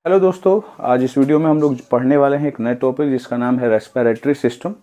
Hello दोस्तों, आज इस वीडियो में हम लोग पढ़ने वाले हैं एक नए टॉपिक जिसका नाम है रेस्पिरेटरी सिस्टम,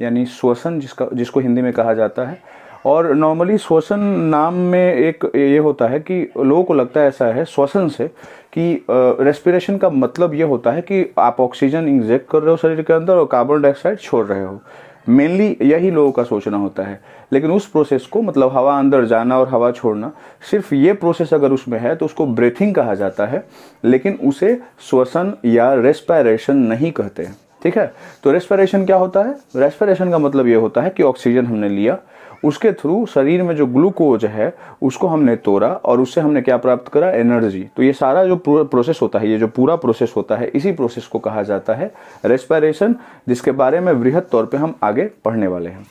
यानी श्वसन, जिसको हिंदी में कहा जाता है। और नॉर्मली श्वसन नाम में एक ये होता है कि लोगों को लगता है ऐसा है श्वसन से कि रेस्पिरेशन का मतलब ये होता है कि आप ऑक्सीजन इंजेक्ट कर रहे हो शरीर के अंदर और कार्बन डाइऑक्साइड छोड़ रहे हो। मेनली यही लोगों का सोचना होता है, लेकिन उस प्रोसेस को, मतलब हवा अंदर जाना और हवा छोड़ना, सिर्फ ये प्रोसेस अगर उसमें है तो उसको ब्रीथिंग कहा जाता है, लेकिन उसे श्वसन या रेस्पिरेशन नहीं कहते हैं। ठीक है, तो रेस्पिरेशन क्या होता है? रेस्पिरेशन का मतलब ये होता है कि ऑक्सीजन हमने लिया, उसके थ्रू शरीर में जो ग्लूकोज है उसको हमने तोड़ा और उससे हमने क्या प्राप्त करा? एनर्जी। तो ये सारा जो प्रोसेस होता है, ये जो पूरा प्रोसेस होता है, इसी प्रोसेस को कहा जाता है रेस्पिरेशन, जिसके बारे में वृहद तौर पे हम आगे पढ़ने वाले हैं।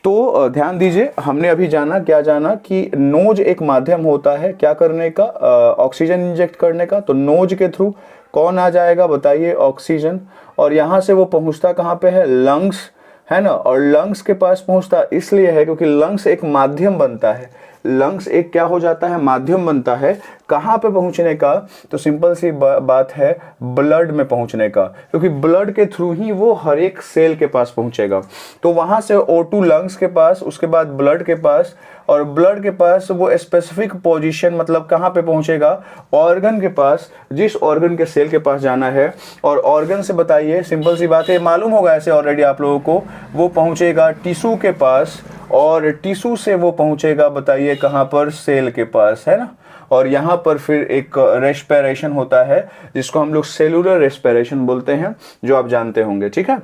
तो ध्यान दीजिए, हमने अभी जाना कि नोज एक माध्यम होता है क्या करने का? ऑक्सीजन इंजेक्ट करने का। तो नोज के थ्रू कौन आ जाएगा बताइए? ऑक्सीजन। और यहाँ से वो पहुँचता कहाँ पे है? लंग्स, है ना। और लंग्स के पास पहुंचता इसलिए है क्योंकि लंग्स एक माध्यम बनता है। लंग्स एक क्या हो जाता है? माध्यम बनता है। कहाँ पे पहुंचने का? तो सिंपल सी बात है, ब्लड में पहुंचने का, क्योंकि ब्लड के थ्रू ही वो हर एक सेल के पास पहुंचेगा। तो वहां से O2 लंग्स के पास, उसके बाद ब्लड के पास, और ब्लड के पास वो स्पेसिफिक पोजीशन, मतलब कहाँ पे पहुंचेगा? ऑर्गन के पास, जिस ऑर्गन के सेल के पास जाना है। और ऑर्गन से बताइए, सिंपल सी बात है, मालूम होगा ऐसे ऑलरेडी आप लोगों को, वो पहुंचेगा टिश्यू के पास, और टिश्यू से वो पहुंचेगा बताइए कहाँ पर? सेल के पास, है ना। और यहाँ पर फिर एक रेस्पिरेशन होता है जिसको हम लोग सेलुलर रेस्पिरेशन बोलते हैं, जो आप जानते होंगे। ठीक है,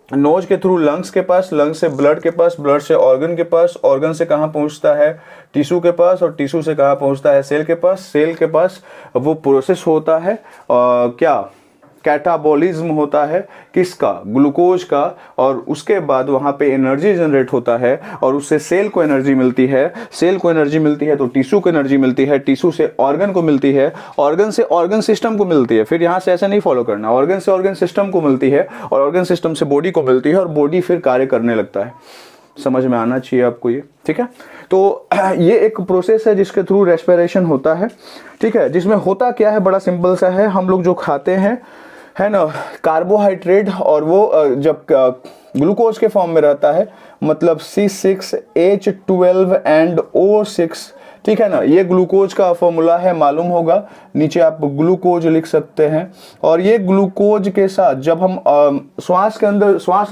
नोज के थ्रू लंग्स के पास, लंग्स से ब्लड के पास, ब्लड से ऑर्गन के पास, ऑर्गन से कहाँ पहुँचता है? टिश्यू के पास, और टिश्यू से कहाँ पहुँचता है? सेल के पास। सेल के पास वो प्रोसेस होता है क्या? कैटाबॉलिज्म होता है। किसका? ग्लूकोज का। और उसके बाद वहाँ पे एनर्जी जनरेट होता है और उससे सेल को एनर्जी मिलती है। सेल को एनर्जी मिलती है तो टिश्यू को एनर्जी मिलती है, टिश्यू से ऑर्गन को मिलती है, ऑर्गन से ऑर्गन सिस्टम को मिलती है। फिर यहाँ से ऐसा नहीं फॉलो करना, ऑर्गन से ऑर्गन सिस्टम को मिलती है, और ऑर्गन सिस्टम से बॉडी को मिलती है, और बॉडी फिर कार्य करने लगता है। समझ में आना चाहिए आपको ये। ठीक है, तो ये एक प्रोसेस है जिसके थ्रू रेस्पिरेशन होता है। ठीक है, जिसमें होता क्या है? बड़ा सिंपल सा है। हम लोग जो खाते हैं, है ना, कार्बोहाइड्रेट, और वो जब ग्लूकोज के फॉर्म में रहता है, मतलब C6H12 एंड O6, ठीक है ना। ये ग्लूकोज का फॉर्मूला है, मालूम होगा। नीचे आप ग्लूकोज लिख सकते हैं। और ये ग्लूकोज के साथ जब हम श्वास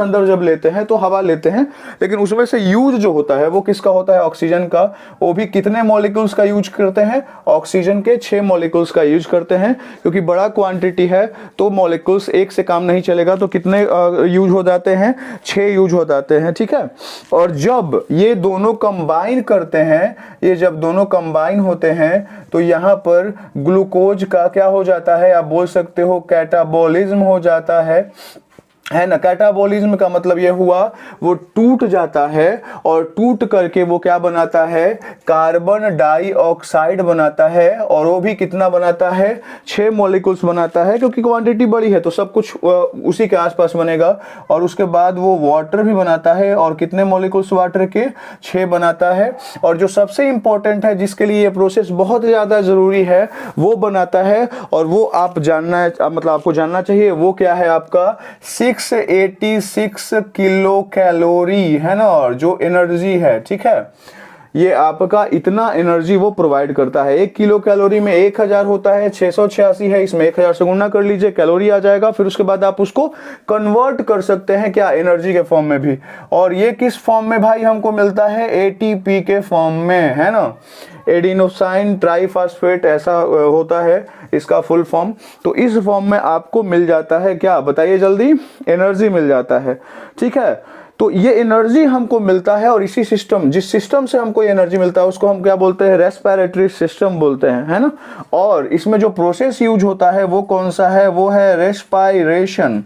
अंदर जब लेते हैं तो हवा लेते हैं, लेकिन उसमें से यूज जो होता है वो किसका होता है? ऑक्सीजन का। वो भी कितने मॉलिक्यूल्स का यूज करते हैं? ऑक्सीजन के 6 मॉलिक्यूल्स का यूज करते हैं, क्योंकि बड़ा क्वांटिटी है तो मॉलिक्यूल्स एक से काम नहीं चलेगा। तो कितने यूज हो जाते हैं? 6 यूज हो जाते हैं। ठीक है, और जब ये दोनों कंबाइन करते हैं, ये जब दोनों कंबाइन होते हैं, तो यहां पर ग्लूकोज का क्या हो जाता है? आप बोल सकते हो कैटाबॉलिज्म हो जाता है ना। कैटाबॉलिज्म का मतलब ये हुआ, वो टूट जाता है, और टूट करके वो क्या बनाता है? कार्बन डाइऑक्साइड बनाता है। और वो भी कितना बनाता है? 6 मॉलिक्यूल्स बनाता है, क्योंकि क्वांटिटी बड़ी है तो सब कुछ उसी के आसपास बनेगा। और उसके बाद वो वाटर भी बनाता है, और कितने मॉलिक्यूल्स वाटर के? 6 बनाता है। और जो सबसे इंपॉर्टेंट है, जिसके लिए ये प्रोसेस बहुत ज्यादा जरूरी है, वो बनाता है, और वो आप जानना, मतलब आपको जानना चाहिए, वो क्या है आपका? 686 किलो कैलोरी, है ना, और जो एनर्जी है। ठीक है, ये आपका इतना एनर्जी वो प्रोवाइड करता है। 1 किलो कैलोरी में 1000 होता है, 686 है, इसमें 1000 से गुणा कर लीजिए, कैलोरी आ जाएगा। फिर उसके बाद आप उसको कन्वर्ट कर सकते हैं क्या? एनर्जी के फॉर्म में भी। और ये किस फॉर्म में भाई हमको मिलता है? ATP के फॉर्म में, है ना। एडिनोसाइन ट्राइफॉस्फेट ऐसा होता है इसका फुल फॉर्म। तो इस फॉर्म में आपको मिल जाता है क्या? बताइए जल्दी। एनर्जी मिल जाता है। ठीक है, तो ये एनर्जी हमको मिलता है, और इसी सिस्टम, जिस सिस्टम से हमको ये एनर्जी मिलता है, उसको हम क्या बोलते हैं? रेस्पिरेटरी सिस्टम बोलते हैं, है ना। और इसमें जो प्रोसेस यूज होता है वो कौन सा है? वो है रेस्पिरेशन।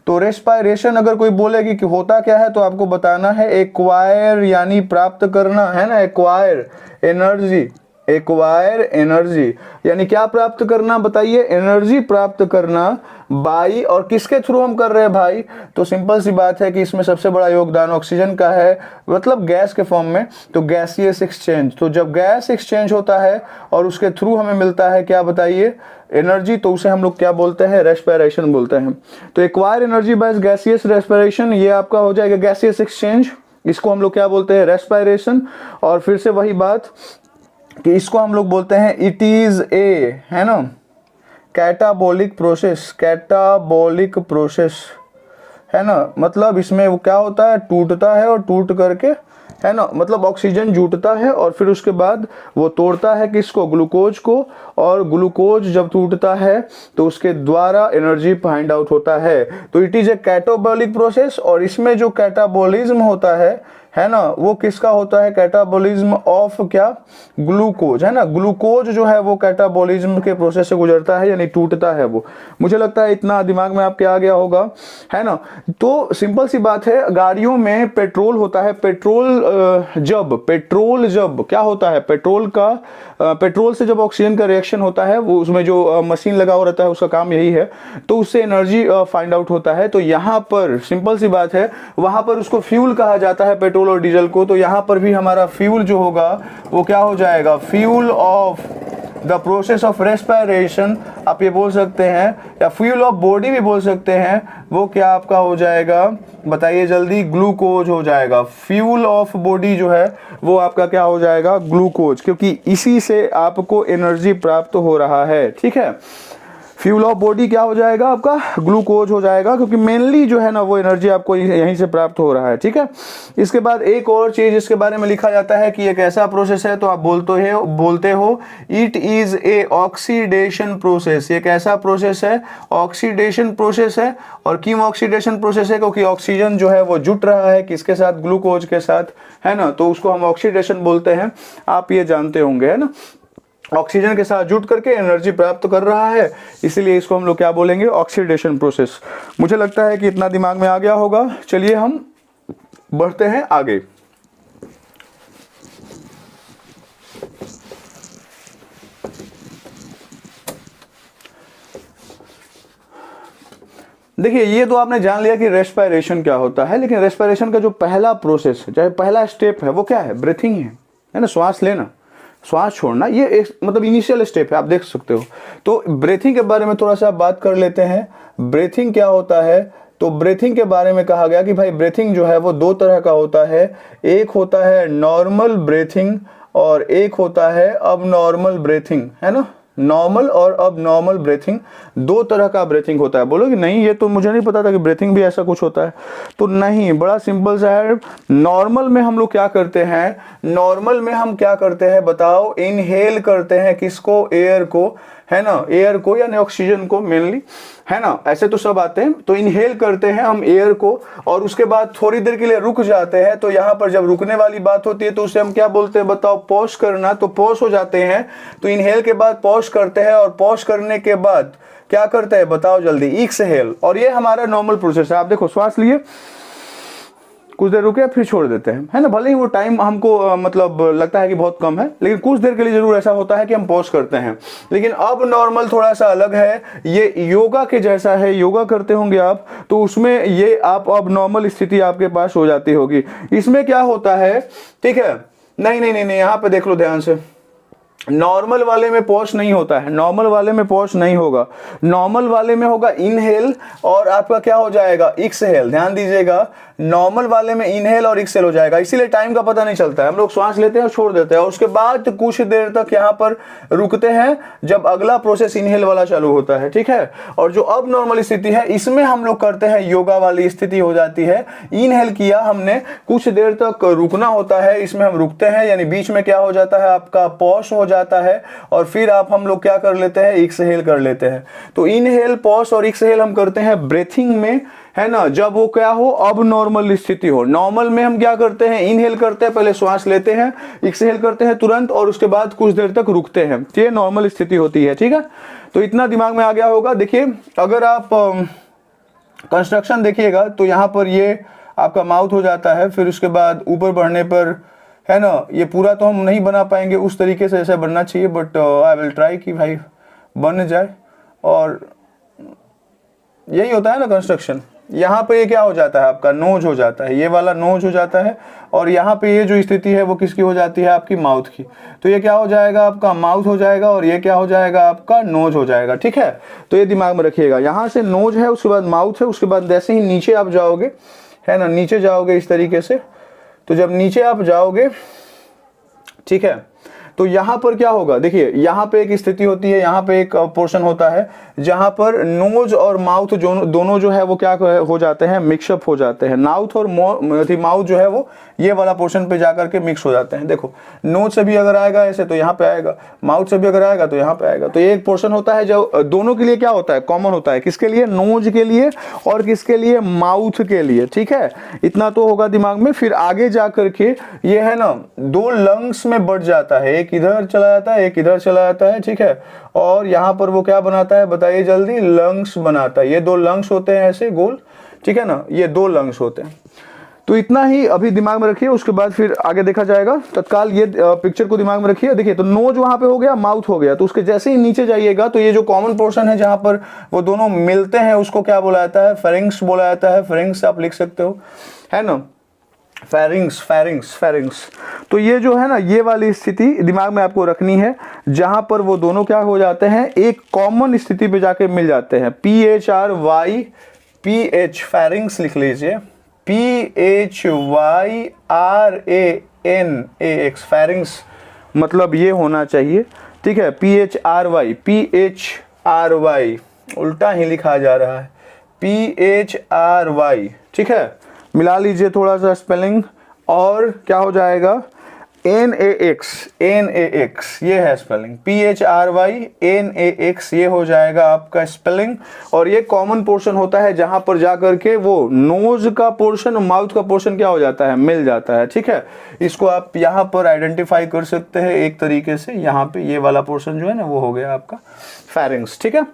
तो रेस्पिरेशन अगर कोई बोलेगी कि होता क्या है, तो आपको बताना है एक्वायर, यानी प्राप्त करना, है ना। एक्वायर एनर्जी, एक्वायर एनर्जी, यानी क्या प्राप्त करना बताइए, एनर्जी प्राप्त करना बाई, और किसके थ्रू हम कर रहे हैं भाई, तो सिंपल सी बात है कि इसमें सबसे बड़ा योगदान ऑक्सीजन का है, मतलब गैस के फॉर्म में, तो गैसियस एक्सचेंज। तो जब गैस एक्सचेंज होता है और उसके थ्रू हमें मिलता है क्या बताइए, एनर्जी, तो उसे हम लोग क्या बोलते हैं, रेस्पिरेशन बोलते हैं। तो acquire energy by gaseous respiration, ये आपका हो जाएगा गैसियस एक्सचेंज, इसको हम लोग क्या बोलते हैं, रेस्पिरेशन। और फिर से वही बात कि इसको हम लोग बोलते हैं इट इज ए, है ना, कैटाबोलिक प्रोसेस, कैटाबोलिक प्रोसेस, है ना, मतलब इसमें वो क्या होता है, टूटता है और टूट करके, है ना, मतलब ऑक्सीजन जुटता है और फिर उसके बाद वो तोड़ता है किसको, ग्लूकोज को, और ग्लूकोज जब टूटता है तो उसके द्वारा एनर्जी फाइंड आउट होता है। तो it is a catabolic process, और इसमें जो कैटाबोलिज्म होता है ना, वो किसका होता है, कैटाबोलिज्म ऑफ क्या, ग्लूकोज, है ना, ग्लूकोज जो है वो कैटाबोलिज्म के प्रोसेस से गुजरता है, यानी टूटता है वो। मुझे लगता है इतना दिमाग में आपके आ गया होगा, है ना। तो सिंपल सी बात है, गाड़ियों में पेट्रोल होता है, पेट्रोल जब क्या होता है, पेट्रोल से जब ऑक्सीजन का रिएक्शन होता है, वो उसमें जो मशीन लगा हुआ रहता है उसका काम यही है, तो उससे एनर्जी फाइंड आउट होता है। तो यहाँ पर सिंपल सी बात है, वहां पर उसको फ्यूल कहा जाता है, पेट्रोल और डीजल को। तो यहाँ पर भी हमारा फ्यूल जो होगा वो क्या हो जाएगा, fuel of the process of respiration, आप ये बोल सकते हैं, या फ्यूल ऑफ बॉडी भी बोल सकते हैं, वो क्या आपका हो जाएगा बताइए जल्दी, ग्लूकोज हो जाएगा। फ्यूल ऑफ बॉडी जो है वो आपका क्या हो जाएगा, ग्लूकोज, क्योंकि इसी से आपको एनर्जी प्राप्त हो रहा है, ठीक है। फ्यूल ऑफ बॉडी क्या हो जाएगा आपका, ग्लूकोज हो जाएगा, क्योंकि मेनली जो है ना वो एनर्जी आपको यहीं से प्राप्त हो रहा है, ठीक है। इसके बाद एक और चीज इसके बारे में लिखा जाता है कि एक ऐसा प्रोसेस है, तो आप बोलते हो it is a oxidation process. ये कैसा प्रोसेस है, ऑक्सीडेशन प्रोसेस है। और क्यों ऑक्सीडेशन प्रोसेस है, क्योंकि ऑक्सीजन जो है वो जुट रहा है किसके साथ, ग्लूकोज के साथ, है ना, तो उसको हम ऑक्सीडेशन बोलते हैं, आप ये जानते होंगे, है ना। ऑक्सीजन के साथ जुट करके एनर्जी प्राप्त कर रहा है, इसीलिए इसको हम लोग क्या बोलेंगे, ऑक्सीडेशन प्रोसेस। मुझे लगता है कि इतना दिमाग में आ गया होगा। चलिए हम बढ़ते हैं आगे। देखिए, ये तो आपने जान लिया कि रेस्पिरेशन क्या होता है, लेकिन रेस्पिरेशन का जो पहला प्रोसेस है, चाहे पहला स्टेप है, वो क्या है, ब्रीथिंग है ना, श्वास लेना, श्वास छोड़ना, ये एक मतलब इनिशियल स्टेप है, आप देख सकते हो। तो ब्रीथिंग के बारे में थोड़ा सा बात कर लेते हैं। ब्रीथिंग क्या होता है, तो ब्रीथिंग के बारे में कहा गया कि भाई ब्रीथिंग जो है वो दो तरह का होता है, एक होता है नॉर्मल ब्रीथिंग और एक होता है अबनॉर्मल ब्रीथिंग, है ना। नॉर्मल और अब नॉर्मल ब्रीथिंग, दो तरह का ब्रीथिंग होता है। बोलोगे नहीं, ये तो मुझे नहीं पता था कि ब्रीथिंग भी ऐसा कुछ होता है। तो नहीं, बड़ा सिंपल सा है। नॉर्मल में हम लोग क्या करते हैं, नॉर्मल में हम क्या करते हैं बताओ, इनहेल करते हैं किसको, एयर को, है ना, एयर को यानी ऑक्सीजन को मेनली, है ना। ऐसे तो सब आते हैं, तो इनहेल करते हैं हम एयर को और उसके बाद थोड़ी देर के लिए रुक जाते हैं। तो यहाँ पर जब रुकने वाली बात होती है तो उसे हम क्या बोलते हैं बताओ, पॉज करना। तो पॉज हो जाते हैं, तो इनहेल के बाद पॉज करते हैं और पॉज करने के बाद क्या करते हैं बताओ जल्दी, एक्सहेल। और ये हमारा नॉर्मल प्रोसेस है। आप देखो, श्वास लिए, कुछ देर रुके, फिर छोड़ देते हैं, है ना। भले ही वो टाइम हमको मतलब लगता है कि बहुत कम है, लेकिन कुछ देर के लिए जरूर ऐसा होता है कि हम पॉज करते हैं। लेकिन अब नॉर्मल थोड़ा सा अलग है, ये योगा के जैसा है। योगा करते होंगे आप, तो उसमें ये आप अब नॉर्मल स्थिति आपके पास हो जाती होगी। इसमें क्या होता है, ठीक है, नहीं नहीं नहीं नहीं, यहाँ पे देख लो ध्यान से, नॉर्मल वाले में पॉज नहीं होता है, नॉर्मल वाले में पॉज नहीं होगा। नॉर्मल वाले में होगा इनहेल और आपका क्या हो जाएगा, एक्सहेल। ध्यान दीजिएगा, नॉर्मल वाले में इनहेल और एक्सहेल हो जाएगा, इसीलिए टाइम का पता नहीं चलता है। हम लोग श्वास लेते हैं और छोड़ देते हैं और उसके बाद कुछ देर तक यहाँ पर रुकते हैं जब अगला प्रोसेस इनहेल वाला चालू होता है, ठीक है। और जो अब नॉर्मल स्थिति है, इसमें हम लोग करते हैं योगा वाली स्थिति हो जाती है। इनहेल किया हमने, कुछ देर तक रुकना होता है, इसमें हम रुकते हैं, यानी बीच में क्या हो जाता है आपका, पॉज हो जाता है और फिर हम लोग क्या कर लेते हैं, एक्सहेल कर लेते हैं। तो इनहेल, पॉज और एक्सहेल हम करते हैं ब्रीथिंग में, है ना, जब वो क्या हो, अब नॉर्मल स्थिति हो। नॉर्मल में हम क्या करते हैं, इनहेल करते हैं, पहले श्वास लेते हैं, एक्सहेल करते हैं तुरंत और उसके बाद कुछ देर तक रुकते हैं। ये नॉर्मल स्थिति होती है, ठीक है। तो इतना दिमाग में आ गया होगा। देखिए, अगर आप कंस्ट्रक्शन देखिएगा तो यहाँ पर ये आपका माउथ हो जाता है, फिर उसके बाद ऊपर बढ़ने पर, है ना। ये पूरा तो हम नहीं बना पाएंगे उस तरीके से, ऐसा बनना चाहिए, बट आई विल ट्राई कि भाई बन जाए। और यही होता है ना कंस्ट्रक्शन। यहाँ पे ये क्या हो जाता है आपका, नोज हो जाता है, ये वाला नोज हो जाता है, और यहाँ पे ये जो स्थिति है वो किसकी हो जाती है, आपकी माउथ की। तो ये क्या हो जाएगा, आपका माउथ हो जाएगा, और ये क्या हो जाएगा, आपका नोज हो जाएगा। ठीक है, तो ये दिमाग में रखिएगा। यहाँ से नोज है, उसके बाद माउथ है, उसके बाद जैसे ही नीचे आप जाओगे, है ना, नीचे जाओगे इस तरीके से, तो जब नीचे आप जाओगे, ठीक है, तो यहाँ पर क्या होगा, देखिए यहाँ पे एक स्थिति होती है, यहाँ पे एक पोर्शन होता है जहाँ पर नोज और माउथ दोनों जो है वो क्या हो जाते हैं, मिक्सअप हो जाते हैं। माउथ और माउथ जो है वो ये वाला पोर्शन पे जाकर के मिक्स हो जाते हैं। देखो नोज से भी अगर आएगा ऐसे तो यहाँ पे आएगा, माउथ से भी अगर आएगा तो यहाँ पे आएगा। तो ये एक पोर्शन होता है जो दोनों के लिए क्या होता है, कॉमन होता है। किसके लिए, नोज के लिए और किसके लिए, माउथ के लिए। ठीक है, इतना तो होगा दिमाग में। फिर आगे जा करके ये है ना, दो लंग्स में बढ़ जाता है, एक इधर चला जाता है, एक इधर चला जाता है। ठीक है, और यहाँ पर वो क्या बनाता है, बताइए जल्दी, लंग्स बनाता है। ये दो लंग्स होते हैं ऐसे गोल, ठीक है ना, ये दो लंग्स होते हैं। तो इतना ही अभी दिमाग में रखिए, उसके बाद फिर आगे देखा जाएगा। तत्काल ये पिक्चर को दिमाग में रखिए। देखिए तो नोज वहां पे हो गया, माउथ हो गया, तो उसके जैसे ही नीचे जाइएगा तो ये जो कॉमन पोर्शन है जहां पर वो दोनों मिलते हैं उसको क्या बोला जाता है, फेरिंग्स बोला जाता है। फेरिंग्स आप लिख सकते हो, है ना, फेरिंग्स, फेरिंग्स, फेरिंग्स। तो ये जो है ना, ये वाली स्थिति दिमाग में आपको रखनी है, जहां पर वो दोनों क्या हो जाते हैं, एक कॉमन स्थिति पे जाके मिल जाते हैं। PHRYPH, फेरिंग्स लिख लीजिए, PHYRANAX, फेरिंग्स मतलब ये होना चाहिए। ठीक है, PHRY, उल्टा ही लिखा जा रहा है, PHRY। ठीक है, मिला लीजिए थोड़ा सा स्पेलिंग, और क्या हो जाएगा, NAX, ये है स्पेलिंग, PHRYNAX, ये हो जाएगा आपका स्पेलिंग। और ये कॉमन पोर्शन होता है जहां पर जाकर के वो नोज का पोर्शन और माउथ का पोर्शन क्या हो जाता है, मिल जाता है। ठीक है, इसको आप यहाँ पर आइडेंटिफाई कर सकते हैं एक तरीके से। यहाँ पे ये वाला पोर्शन जो है ना वो हो गया आपका फेरिंग्स। ठीक है,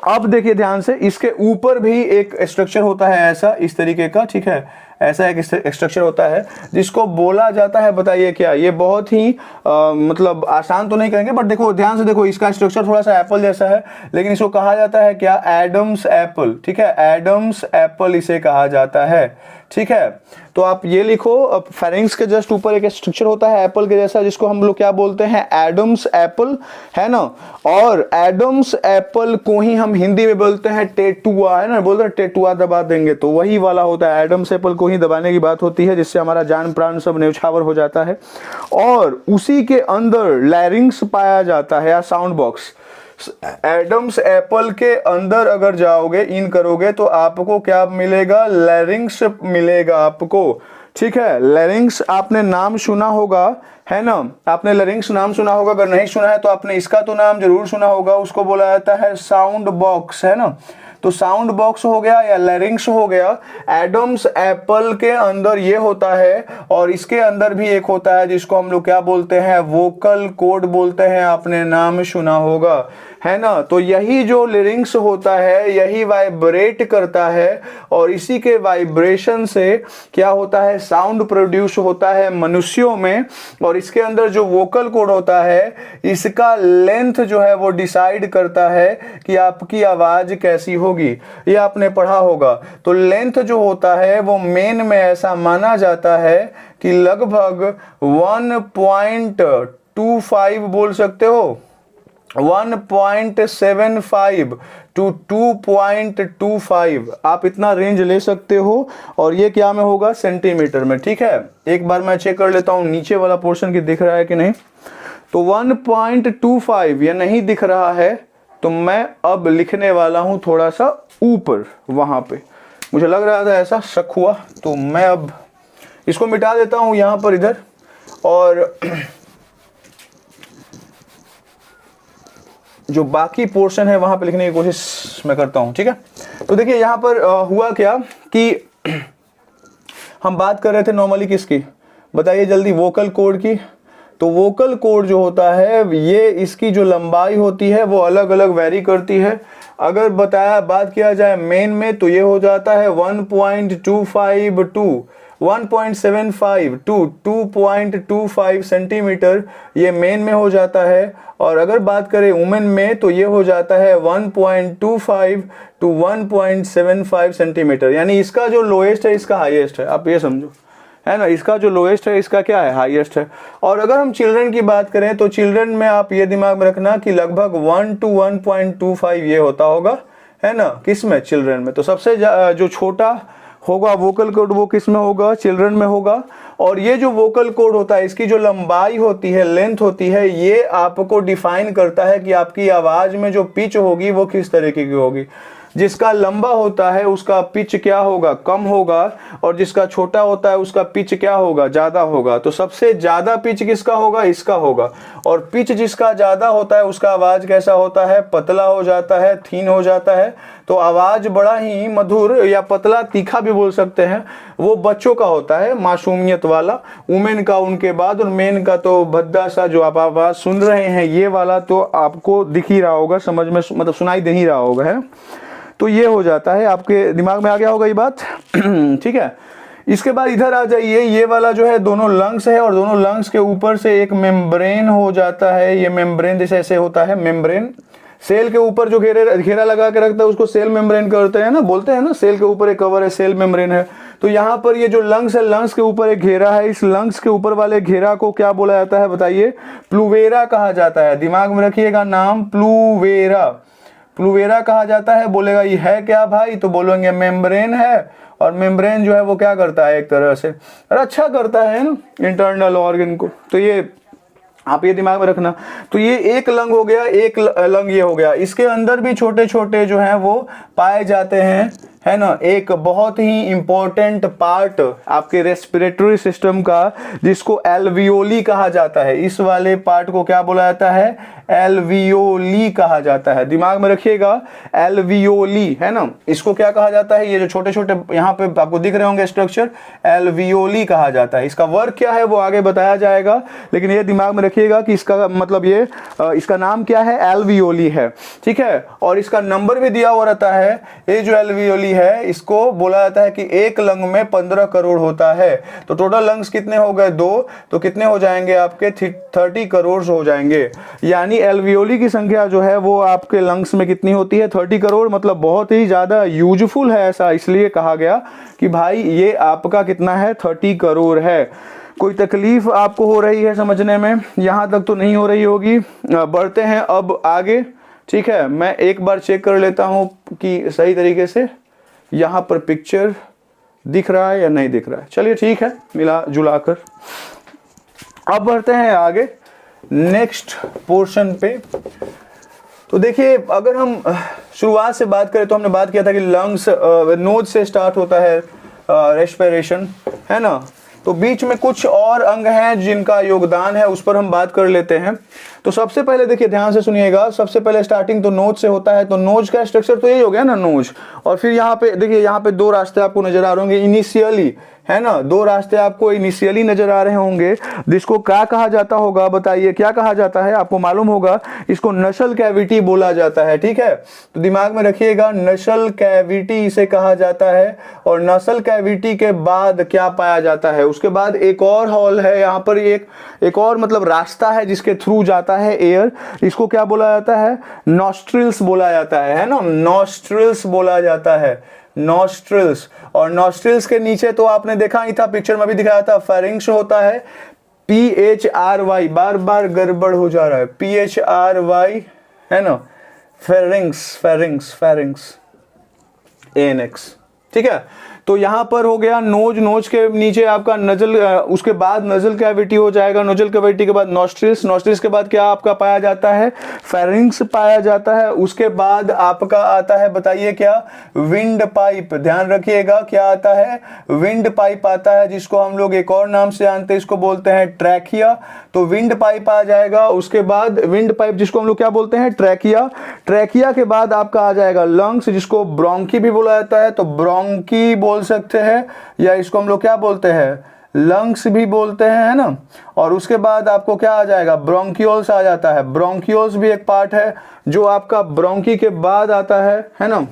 अब देखिए ध्यान से, इसके ऊपर भी एक स्ट्रक्चर होता है ऐसा, इस तरीके का। ठीक है, ऐसा एक स्ट्रक्चर होता है जिसको बोला जाता है, बताइए क्या। ये बहुत ही मतलब आसान तो नहीं कहेंगे, बट देखो ध्यान से देखो, इसका स्ट्रक्चर थोड़ा सा एप्पल जैसा है, लेकिन इसको कहा जाता है क्या, एडम्स एप्पल। ठीक है, एडम्स एप्पल इसे कहा जाता है। ठीक है, तो आप ये लिखो, फेरिंग्स के जस्ट ऊपर एक स्ट्रक्चर होता है एप्पल के जैसा, जिसको हम लोग क्या बोलते हैं, एडम्स एप्पल, है ना। और एडम्स एप्पल को ही हम हिंदी में बोलते हैं टेटुआ, है ना, बोलते हैं टेटुआ दबा देंगे, तो वही वाला होता है। एडम्स एप्पल को ही दबाने की बात होती है, जिससे हमारा जान प्राण सब न्यौछावर हो जाता है। और उसी के अंदर लैरिंग्स पाया जाता है, या साउंड बॉक्स। एडम्स एप्पल के अंदर अगर जाओगे, इन करोगे, तो आपको क्या मिलेगा, लैरिंग्स मिलेगा आपको। ठीक है, लैरिंग्स आपने नाम सुना होगा, है ना, आपने लैरिंग्स नाम सुना होगा। अगर नहीं सुना है तो आपने इसका तो नाम जरूर सुना होगा, उसको बोला जाता है साउंड बॉक्स, है ना। तो साउंड बॉक्स हो गया या लैरिंग्स हो गया, एडम्स एप्पल के अंदर ये होता है। और इसके अंदर भी एक होता है जिसको हम लोग क्या बोलते हैं, वोकल कॉर्ड बोलते हैं, आपने नाम सुना होगा, है ना। तो यही जो लैरिंग्स होता है, यही वाइब्रेट करता है, और इसी के वाइब्रेशन से क्या होता है, साउंड प्रोड्यूस होता है मनुष्यों में। और इसके अंदर जो वोकल कॉर्ड होता है, इसका लेंथ जो है वो डिसाइड करता है कि आपकी आवाज कैसी होगी। ये आपने पढ़ा होगा। तो लेंथ जो होता है वो मेन में ऐसा माना जाता है कि लगभग 1.25 बोल सकते हो, 1.75 to 2.25, आप इतना रेंज ले सकते हो। और ये क्या में होगा, सेंटीमीटर में। ठीक है, एक बार मैं चेक कर लेता हूं नीचे वाला पोर्शन की दिख रहा है कि नहीं। तो 1.25 ये नहीं दिख रहा है, तो मैं अब लिखने वाला हूं थोड़ा सा ऊपर, वहां पे मुझे लग रहा था ऐसा शक हुआ, तो मैं अब इसको मिटा देता हूं यहां पर इधर, और जो बाकी पोर्शन है वहां पे लिखने की कोशिश मैं करता हूं। ठीक है, तो देखिए यहां पर हुआ क्या कि हम बात कर रहे थे नॉर्मली किसकी, बताइए जल्दी, वोकल कॉर्ड की। तो वोकल कॉर्ड जो होता है, ये इसकी जो लंबाई होती है वो अलग अलग वेरी करती है। अगर बात किया जाए मेन में, तो ये हो जाता है 1.25 to 1.75 टू 2.25 सेंटीमीटर ये मेन में हो जाता है। और अगर बात करें वुमेन में तो ये हो जाता है 1.25 टू 1.75 सेंटीमीटर। यानी इसका जो लोएस्ट है इसका हाईएस्ट है, आप ये समझो, है ना। इसका जो लोएस्ट है इसका क्या है, हाईएस्ट है। और अगर हम चिल्ड्रन की बात करें तो चिल्ड्रन में आप ये दिमाग में रखना कि लगभग 1 टू 1.25 ये होता होगा, है ना, किस में, चिल्ड्रन में। तो सबसे जो छोटा होगा वोकल कॉर्ड वो किस में होगा, चिल्ड्रन में होगा। और ये जो वोकल कॉर्ड होता है इसकी जो लंबाई होती है, लेंथ होती है, ये आपको डिफाइन करता है कि आपकी आवाज में जो पिच होगी वो किस तरीके की होगी। जिसका लंबा होता है उसका पिच क्या होगा, कम होगा, और जिसका छोटा होता है उसका पिच क्या होगा, ज्यादा होगा। तो सबसे ज्यादा पिच किसका होगा, इसका होगा। और पिच जिसका ज्यादा होता है उसका आवाज कैसा होता है, पतला हो जाता है, थीन हो जाता है। तो आवाज बड़ा ही मधुर या पतला तीखा भी बोल सकते हैं, वो बच्चों का होता है, मासूमियत वाला। वुमेन का उनके बाद, और मेन का तो भद्दा सा जो आप आवाज सुन रहे हैं ये वाला तो आपको दिख ही रहा होगा, समझ में मतलब सुनाई दे ही रहा होगा, है। तो ये हो जाता है, आपके दिमाग में आ गया होगा ये बात। ठीक है। इसके बाद इधर आ जाइए, ये वाला जो है दोनों लंग्स है, और दोनों लंग्स के ऊपर से एक मेम्ब्रेन हो जाता है। ये मेम्ब्रेन जैसे ऐसे होता है, मेम्ब्रेन सेल के ऊपर जो घेरा लगा के रखता है उसको सेल मेम्ब्रेन करते हैं ना, बोलते हैं ना, सेल के ऊपर एक कवर है, सेल मेम्ब्रेन है। तो यहाँ पर ये जो लंग्स है, लंग्स के ऊपर एक घेरा है, इस लंग्स के ऊपर वाले घेरा को क्या बोला जाता है बताइए, प्लूवेरा कहा जाता है। दिमाग में रखिएगा नाम, प्लूवेरा, प्लूवेरा कहा जाता है। बोलेगा ये है क्या भाई, तो बोलेंगे मेम्ब्रेन है। और मेम्ब्रेन जो है वो क्या करता है, एक तरह से रक्षा करता है ना इंटरनल ऑर्गन को। तो ये आप ये दिमाग में रखना। तो ये एक लंग हो गया, एक लंग ये हो गया। इसके अंदर भी छोटे छोटे जो हैं वो पाए जाते हैं, है ना। एक बहुत ही इंपॉर्टेंट पार्ट आपके रेस्पिरेटरी सिस्टम का जिसको एल्वियोली कहा जाता है, इस वाले पार्ट को क्या बोला जाता है, एल्वियोली कहा जाता है। दिमाग में रखिएगा, एल्वियोली, है ना। इसको क्या कहा जाता है, ये जो छोटे छोटे यहाँ पे आपको दिख रहे होंगे स्ट्रक्चर, एल्वियोली कहा जाता है। इसका वर्क क्या है वो आगे बताया जाएगा, लेकिन ये दिमाग में रखिएगा कि इसका मतलब ये इसका नाम क्या है, एल्वियोली है, ठीक है। और इसका नंबर भी दिया हुआ रहता है। ये जो एल्वियोली है इसको बोला जाता है कि एक लंग में 15 करोड़ होता है। तो टोटल लंग्स कितने हो गए, 2, तो कितने हो जाएंगे आपके 30 करोड़ हो जाएंगे। यानी एल्वियोली की संख्या जो है वो आपके लंग्स में कितनी होती है, 30 करोड़। मतलब बहुत ही ज्यादा यूजफुल है, ऐसा इसलिए कहा गया कि भाई ये आपका कितना है, 30 करोड़ है। कोई तकलीफ आपको हो रही है समझने में, यहां तक तो नहीं हो रही होगी। बढ़ते हैं अब आगे, ठीक है। मैं एक बार चेक कर लेता हूं कि सही तरीके से यहां पर पिक्चर दिख रहा है या नहीं दिख रहा है। चलिए ठीक है, मिला जुला कर अब बढ़ते हैं आगे नेक्स्ट पोर्शन पे। तो देखिए, अगर हम शुरुआत से बात करें तो हमने बात किया था कि लंग्स नोज से स्टार्ट होता है रेस्पिरेशन, है ना। तो बीच में कुछ और अंग हैं जिनका योगदान है, उस पर हम बात कर लेते हैं। तो सबसे पहले देखिए, ध्यान से सुनिएगा, सबसे पहले स्टार्टिंग तो नोज से होता है। तो नोज का स्ट्रक्चर तो यही हो गया ना, नोज। और फिर यहाँ पे देखिए, यहाँ पे 2 रास्ते आपको नजर आ रहे होंगे इनिशियली, है ना। 2 रास्ते आपको इनिशियली नजर आ रहे होंगे, जिसको क्या कहा जाता होगा बताइए, क्या कहा जाता है, आपको मालूम होगा। इसको नसल कैविटी बोला जाता है, ठीक है। तो दिमाग में रखिएगा, नसल कैविटी इसे कहा जाता है। और नसल कैविटी के बाद क्या पाया जाता है, उसके बाद एक और हॉल है, यहाँ पर एक और मतलब रास्ता है जिसके थ्रू जाता है एयर। इसको क्या बोला जाता है, नॉस्ट्रिल्स बोला जाता है ना, नॉस्ट्रिल्स बोला जाता है, नॉस्ट्रिल्स। और नॉस्ट्रिल्स के नीचे तो आपने देखा ही था, पिक्चर में भी दिखाया था, फेरिंक्स होता है, PHRY, बार बार गड़बड़ हो जा रहा है, PHRY, है ना, फेरिंक्स, फेरिंक्स, फेरिंक्स, ANX, ठीक है। तो यहां पर हो गया नोज, नोज के नीचे आपका नजल, उसके बाद नजल कैविटी हो जाएगा, नोजल कैविटी के बाद नॉस्ट्रिल्स, नॉस्ट्रिल्स के बाद क्या आपका पाया जाता है, फेरिंक्स पाया जाता है। उसके बाद आपका आता है, बताइए क्या, विंड पाइप। ध्यान रखिएगा, क्या आता है, विंड पाइप आता है, जिसको हम लोग एक और नाम से जानते हैं, इसको बोलते हैं ट्रैकिया। तो विंड पाइप आ जाएगा। उसके बाद विंड पाइप जिसको हम लोग क्या बोलते हैं, ट्रैकिया। ट्रैकिया के बाद आपका आ जाएगा लंग्स, जिसको ब्रोंकी भी बोला जाता है। तो ब्रोंकी बोल सकते हैं, या इसको हम लोग क्या बोलते हैं, लंग्स भी बोलते हैं, है ना। और उसके बाद आपको क्या आ जाएगा, ब्रोंकियोल्स आ जाता है। ब्रोंकियोल्स भी एक पार्ट है जो आपका ब्रोंकी के बाद आता है ना।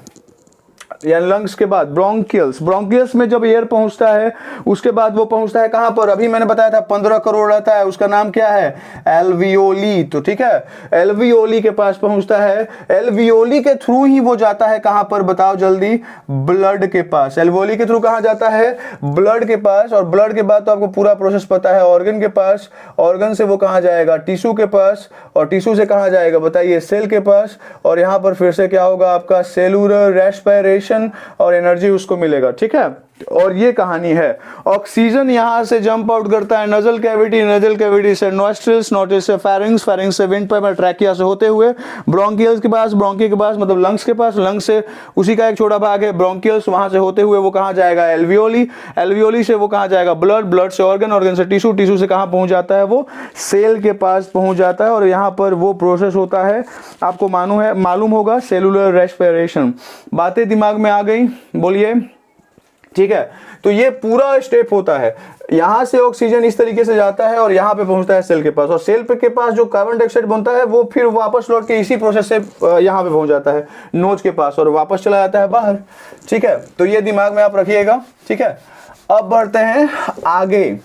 या लंग्स के बाद ब्रोंकियल्स, ब्रोंकियल्स में जब एयर पहुंचता है उसके बाद वो पहुंचता है कहां पर, अभी मैंने बताया था 15 करोड़ रहता है, उसका नाम क्या है, एल्वियोली। तो ठीक है, एल्वियोली के पास पहुंचता है, एल्वियोली के थ्रू ही वो जाता है कहां पर बताओ जल्दी, ब्लड के पास। एल्वियोली के थ्रू कहां जाता है, ब्लड के पास, और ब्लड के बाद तो आपको पूरा प्रोसेस पता है, ऑर्गन के पास, ऑर्गन से वो कहां जाएगा, टिश्यू के पास, और टिश्यू से कहां जाएगा बताइए, सेल के पास, और यहां पर फिर से क्या होगा आपका, सेलुलर रेस्पिरेशन, और एनर्जी उसको मिलेगा। ठीक है, और ये कहानी है। ऑक्सीजन यहां से जंप आउट करता है नजल कैविटी, नजल कैविटी से नोस्ट्रिल्स, नोस्ट्रिल्स से फेरिंग्स, फेरिंग्स से विंड पाइप, ट्रैकिया से होते हुए ब्रोंकियल्स के पास, ब्रोंकी के पास मतलब लंग्स के पास, लंग्स से उसी का एक छोटा भाग है ब्रोंकियल्स, वहां से होते हुए वो कहां जाएगा, एल्वियोली, एल्वियोली से वो कहां जाएगा, ब्लड, ब्लड से ऑर्गन, ऑर्गन से टिश्यू, टिश्यू से कहां पहुंच जाता है, वो सेल के पास पहुंच जाता है, और यहां पर वो प्रोसेस होता है, आपको मालूम होगा, सेलुलर रेस्पिरेशन। बातें दिमाग में आ गई, बोलिए। ठीक है, तो ये पूरा स्टेप होता है, यहां से ऑक्सीजन इस तरीके से जाता है और यहां पे पहुंचता है सेल के पास, और सेल पे के पास जो कार्बन डाइऑक्साइड बनता है वो फिर वापस लौट के इसी प्रोसेस से यहां पे पहुंच जाता है नोज के पास, और वापस चला जाता है बाहर। ठीक है, तो ये दिमाग में आप रखिएगा। ठीक है, अब बढ़ते हैं आगे।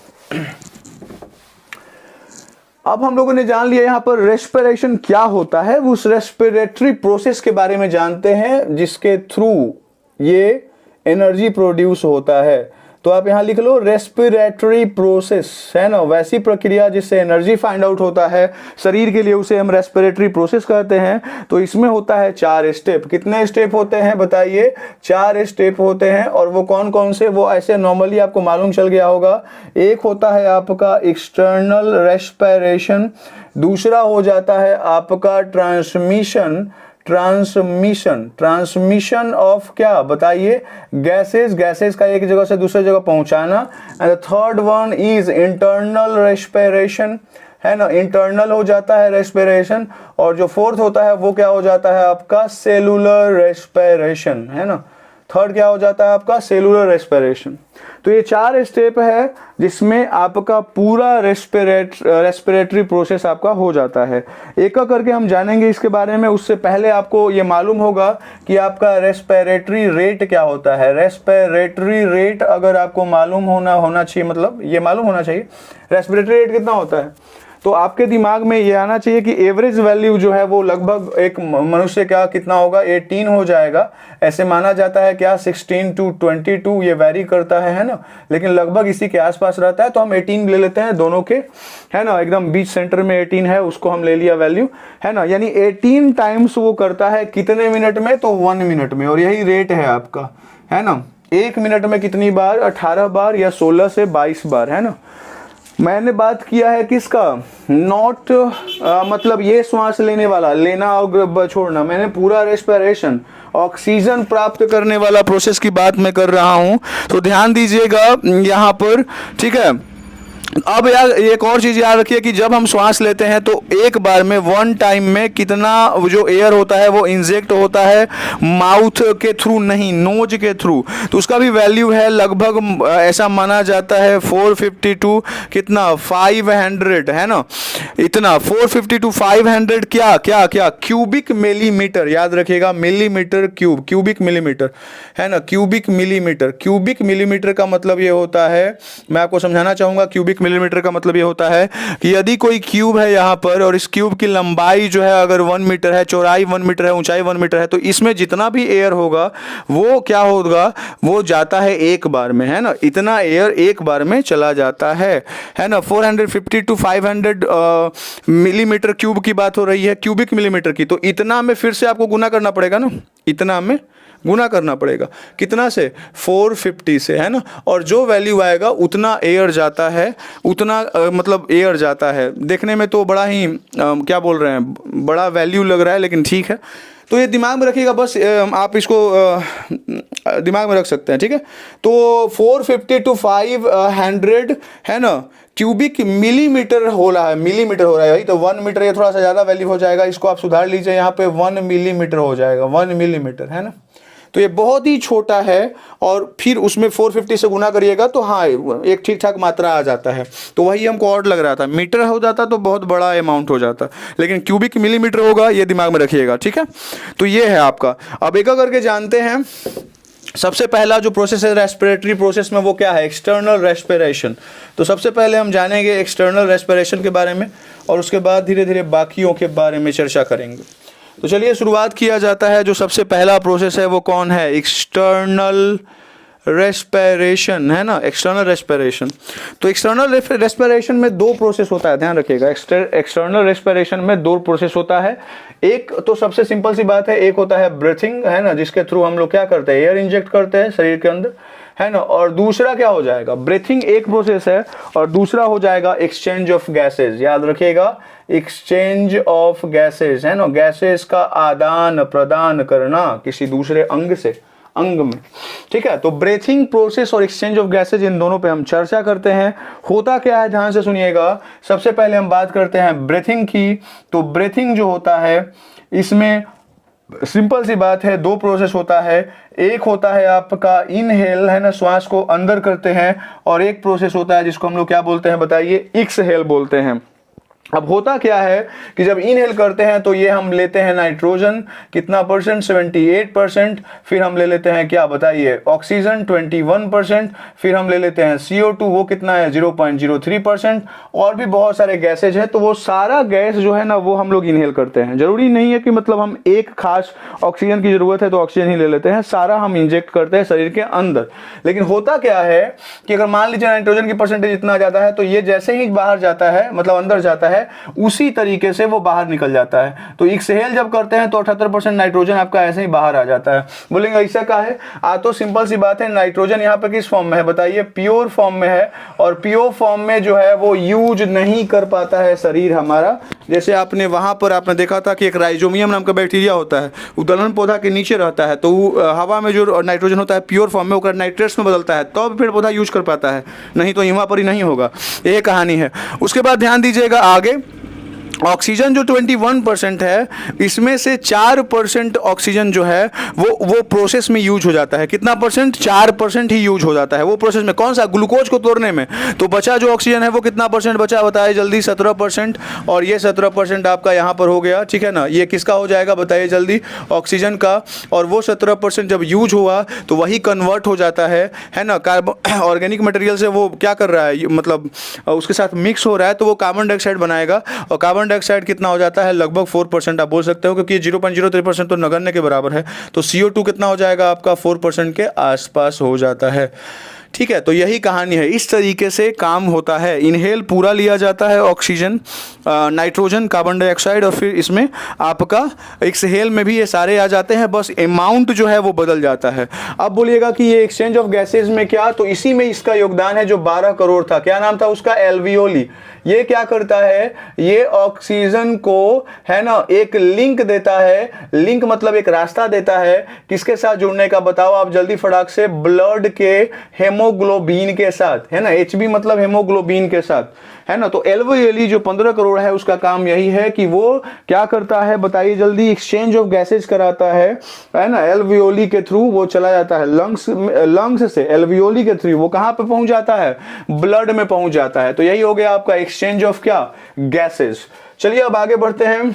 अब हम लोगों ने जान लिया यहां पर रेस्पिरेशन क्या होता है, उस रेस्पिरेटरी प्रोसेस के बारे में जानते हैं जिसके थ्रू ये एनर्जी प्रोड्यूस होता है। तो आप यहां लिख लो रेस्पिरेटरी प्रोसेस, है ना, वैसी प्रक्रिया जिससे एनर्जी फाइंड आउट होता है शरीर के लिए, उसे हम रेस्पिरेटरी प्रोसेस कहते हैं। तो इसमें होता है 4 स्टेप। कितने स्टेप होते हैं बताइए, 4 स्टेप होते हैं, और वो कौन कौन से, वो ऐसे नॉर्मली आपको मालूम चल गया होगा। एक होता है आपका एक्सटर्नल रेस्पिरेशन, दूसरा हो जाता है आपका ट्रांसमिशन ऑफ क्या बताइए, गैसेस का एक जगह से दूसरी जगह पहुंचाना। And the third one is internal respiration, है ना, इंटरनल हो जाता है रेस्पिरेशन। और जो फोर्थ होता है वो क्या हो जाता है आपका, सेलुलर रेस्पिरेशन, है ना। थर्ड क्या हो जाता है आपका, सेलुलर रेस्पिरेशन। तो ये 4 स्टेप है जिसमें आपका पूरा रेस्पिरेटरी प्रोसेस आपका हो जाता है। एक एक करके हम जानेंगे इसके बारे में। उससे पहले आपको ये मालूम होगा कि आपका रेस्पिरेटरी रेट क्या होता है। रेस्पिरेटरी रेट अगर आपको मालूम होना चाहिए, मतलब ये मालूम होना चाहिए रेस्पिरेटरी रेट कितना होता है, तो आपके दिमाग में ये आना चाहिए कि एवरेज वैल्यू जो है वो लगभग एक मनुष्य का कितना होगा, 18 हो जाएगा। ऐसे माना जाता है क्या, 16 to 22, ये वैरी करता है ना, लेकिन लगभग इसी के आसपास रहता है। तो हम 18 ले लेते हैं दोनों के, है ना, एकदम बीच सेंटर में 18 है, उसको हम ले लिया वैल्यू, है ना। यानी 18 टाइम्स वो करता है कितने मिनट में, तो 1 मिनट में। और यही रेट है आपका, है ना। 1 मिनट में कितनी बार, 18 बार या 16 से 22 बार, है ना। मैंने बात किया है किसका, नॉट मतलब ये श्वास लेने वाला, लेना और छोड़ना, मैंने पूरा रेस्पिरेशन ऑक्सीजन प्राप्त करने वाला प्रोसेस की बात मैं कर रहा हूं। तो ध्यान दीजिएगा यहां पर, ठीक है। अब यार एक और चीज याद रखिए कि जब हम श्वास लेते हैं तो एक बार में 1 टाइम में कितना जो एयर होता है वो इंजेक्ट होता है, माउथ के थ्रू नहीं, नोज के थ्रू। तो उसका भी वैल्यू है लगभग, ऐसा माना जाता है 452 कितना 500, है ना, इतना 450 to 500 क्या क्या क्या क्यूबिक मिलीमीटर। याद रखिएगा, मिलीमीटर क्यूब, क्यूबिक मिलीमीटर, है ना, क्यूबिक मिलीमीटर। क्यूबिक मिलीमीटर का मतलब ये होता है, मैं आपको समझाना चाहूंगा, क्यूबिक मिलीमीटर का मतलब ये होता है कि यदि कोई क्यूब है यहाँ पर और इस क्यूब की लंबाई जो है अगर 1 मीटर है, चौड़ाई 1 मीटर है, ऊंचाई 1 मीटर है, तो इसमें जितना भी एयर होगा वो क्या होगा, वो जाता है एक बार में, है ना। इतना एयर एक बार में चला जाता है ना। 450 to 500 मिलीमीटर क्यूब की बात हो रही है, क्यूबिक मिलीमीटर की। तो इतना में फिर से आपको गुना करना पड़ेगा ना, इतना में गुना करना पड़ेगा कितना से, 450 से, है ना। और जो वैल्यू आएगा उतना एयर जाता है, उतना मतलब एयर जाता है। देखने में तो बड़ा ही क्या बोल रहे हैं, बड़ा वैल्यू लग रहा है, लेकिन ठीक है। तो ये दिमाग में रखिएगा, बस आप इसको दिमाग में रख सकते हैं, ठीक है। तो 450 to 500, है ना, क्यूबिक मिलीमीटर हो रहा है, मिलीमीटर हो रहा है भाई। तो 1 मीटर, ये थोड़ा सा ज़्यादा वैल्यू हो जाएगा, इसको आप सुधार लीजिए, यहाँ पे 1 मिलीमीटर हो जाएगा, 1 मिलीमीटर, है ना। तो ये बहुत ही छोटा है, और फिर उसमें 450 से गुना करिएगा तो हाँ एक ठीक ठाक मात्रा आ जाता है। तो वही हमको और लग रहा था, मीटर हो जाता तो बहुत बड़ा अमाउंट हो जाता, लेकिन क्यूबिक मिलीमीटर होगा, ये दिमाग में रखिएगा, ठीक है। तो ये है आपका। अब एक करके जानते हैं सबसे पहला जो प्रोसेस है रेस्पिरेटरी प्रोसेस में वो क्या है, एक्सटर्नल रेस्पिरेशन। तो सबसे पहले हम जानेंगे एक्सटर्नल रेस्पिरेशन के बारे में और उसके बाद धीरे धीरे बाकियों के बारे में चर्चा करेंगे। तो चलिए शुरुआत किया जाता है। जो सबसे पहला प्रोसेस है वो कौन है, एक्सटर्नल रेस्पिरेशन, है ना, एक्सटर्नल रेस्पिरेशन। तो एक्सटर्नल रेस्पिरेशन में दो प्रोसेस होता है, ध्यान रखिएगा। एक्सटर्नल रेस्पिरेशन में दो प्रोसेस होता है। एक तो सबसे सिंपल सी बात है, एक होता है ब्रीथिंग, है ना, जिसके थ्रू हम लोग क्या करते हैं, एयर इंजेक्ट करते हैं शरीर के अंदर, है ना। और दूसरा क्या हो जाएगा, ब्रीथिंग एक प्रोसेस है और दूसरा हो जाएगा एक्सचेंज ऑफ गैसेज। याद रखिएगा, एक्सचेंज ऑफ गैसेज, है ना, गैसेज का आदान प्रदान करना किसी दूसरे अंग में, ठीक है। तो ब्रीथिंग प्रोसेस और एक्सचेंज ऑफ गैसेज, इन दोनों पे हम चर्चा करते हैं। होता क्या है, ध्यान से सुनिएगा। सबसे पहले हम बात करते हैं ब्रीथिंग की। तो ब्रीथिंग जो होता है, इसमें सिंपल सी बात है, दो प्रोसेस होता है। एक होता है आपका इनहेल, है ना, श्वास को अंदर करते हैं, और एक प्रोसेस होता है जिसको हम लोग क्या बोलते हैं, बताइए, एक्सहेल बोलते हैं। अब होता क्या है कि जब इनहेल करते हैं तो ये हम लेते हैं नाइट्रोजन, कितना परसेंट, 78%। फिर हम ले लेते हैं क्या, बताइए, ऑक्सीजन 21%। फिर हम ले लेते हैं CO2, वो कितना है, 0.03%। और भी बहुत सारे गैसेज है। तो वो सारा गैस जो है ना, वो हम लोग इनहेल करते हैं। जरूरी नहीं है कि मतलब हम एक खास ऑक्सीजन की जरूरत है तो ऑक्सीजन ही ले लेते हैं, सारा हम इंजेक्ट करते हैं शरीर के अंदर। लेकिन होता क्या है कि अगर मान लीजिए नाइट्रोजन की परसेंटेज इतना ज्यादा है, तो ये जैसे ही बाहर जाता है, मतलब अंदर जाता है, उसी तरीके से वो बाहर निकल जाता है। तो एक्सहेल जब करते हैं तो 78% नाइट्रोजन आपका ऐसे ही बाहर आ जाता है। बोलेंगे ऐसा क्या है, तो सिंपल सी बात है, नाइट्रोजन यहाँ पे किस फॉर्म में है, बताइए, प्योर फॉर्म में है। और प्योर फॉर्म में जो है वो यूज नहीं कर पाता है शरीर हमारा। जैसे आपने वहां पर आपने देखा था कि एक राइजोमियम नाम का बैक्टीरिया होता है, वो दलहन पौधा के नीचे रहता है। तो हवा में जो नाइट्रोजन होता है प्योर फॉर्म में, वो नाइट्रेट्स में बदलता है, तो पेड़ पौधा यूज कर पाता है, नहीं तो यहाँ पर ही नहीं होगा। ये कहानी है। उसके बाद ध्यान दीजिएगा आगे, ऑक्सीजन जो 21% है, इसमें से 4% ऑक्सीजन जो है वो प्रोसेस में यूज हो जाता है। कितना परसेंट, 4% ही यूज हो जाता है वो प्रोसेस में। कौन सा, ग्लूकोज को तोड़ने में। तो बचा जो ऑक्सीजन है वो कितना परसेंट बचा, बताइए जल्दी, 17%। और ये 17% आपका यहाँ पर हो गया, ठीक है ना। ये किसका हो जाएगा, बताइए ऑक्सीजन का। और वो 17% जब यूज हुआ तो वही कन्वर्ट हो जाता है ना, कार्बन ऑर्गेनिक मटेरियल से वो क्या कर रहा है, मतलब उसके साथ मिक्स हो रहा है, तो वो कार्बन डाइऑक्साइड बनाएगा। और कार्बन डाइऑक्साइड कितना हो जाता है, लगभग 4% आप बोल सकते हो, क्योंकि 0.03% तो नगण्य के बराबर है। तो CO2 कितना हो जाएगा आपका, 4% के आसपास हो जाता है, ठीक है। तो यही कहानी है, इस तरीके से काम होता है। इनहेल पूरा लिया जाता है, ऑक्सीजन, नाइट्रोजन, कार्बन डाइऑक्साइड, और फिर इसमें आपका एक्सहेल में भी ये सारे आ जाते हैं, बस अमाउंट जो है वो बदल जाता है। अब बोलिएगा कि ये एक्सचेंज ऑफ गैसेज में क्या, तो इसी में इसका योगदान है जो 12 करोड़ था। क्या नाम था उसका, एल्वियोली। ये क्या करता है, ये ऑक्सीजन को, है ना, एक लिंक देता है। लिंक मतलब एक रास्ता देता है, किसके साथ जुड़ने का, बताओ आप जल्दी फटाक से, ब्लड के हेमोग्लोबिन के साथ, है ना। HB मतलब हेमोग्लोबिन के साथ, है ना। तो एल्वियोली जो 15 करोड़ है, उसका काम यही है कि वो क्या करता है, बताइए जल्दी, एक्सचेंज ऑफ गैसेज कराता है ना। एल्वियोली के थ्रू वो चला जाता है लंग्स से, एल्वियोली के थ्रू वो कहां पे पहुंच जाता है, ब्लड में पहुंच जाता है। तो यही हो गया आपका एक्सचेंज ऑफ क्या, गैसेज। चलिए अब आगे बढ़ते हैं।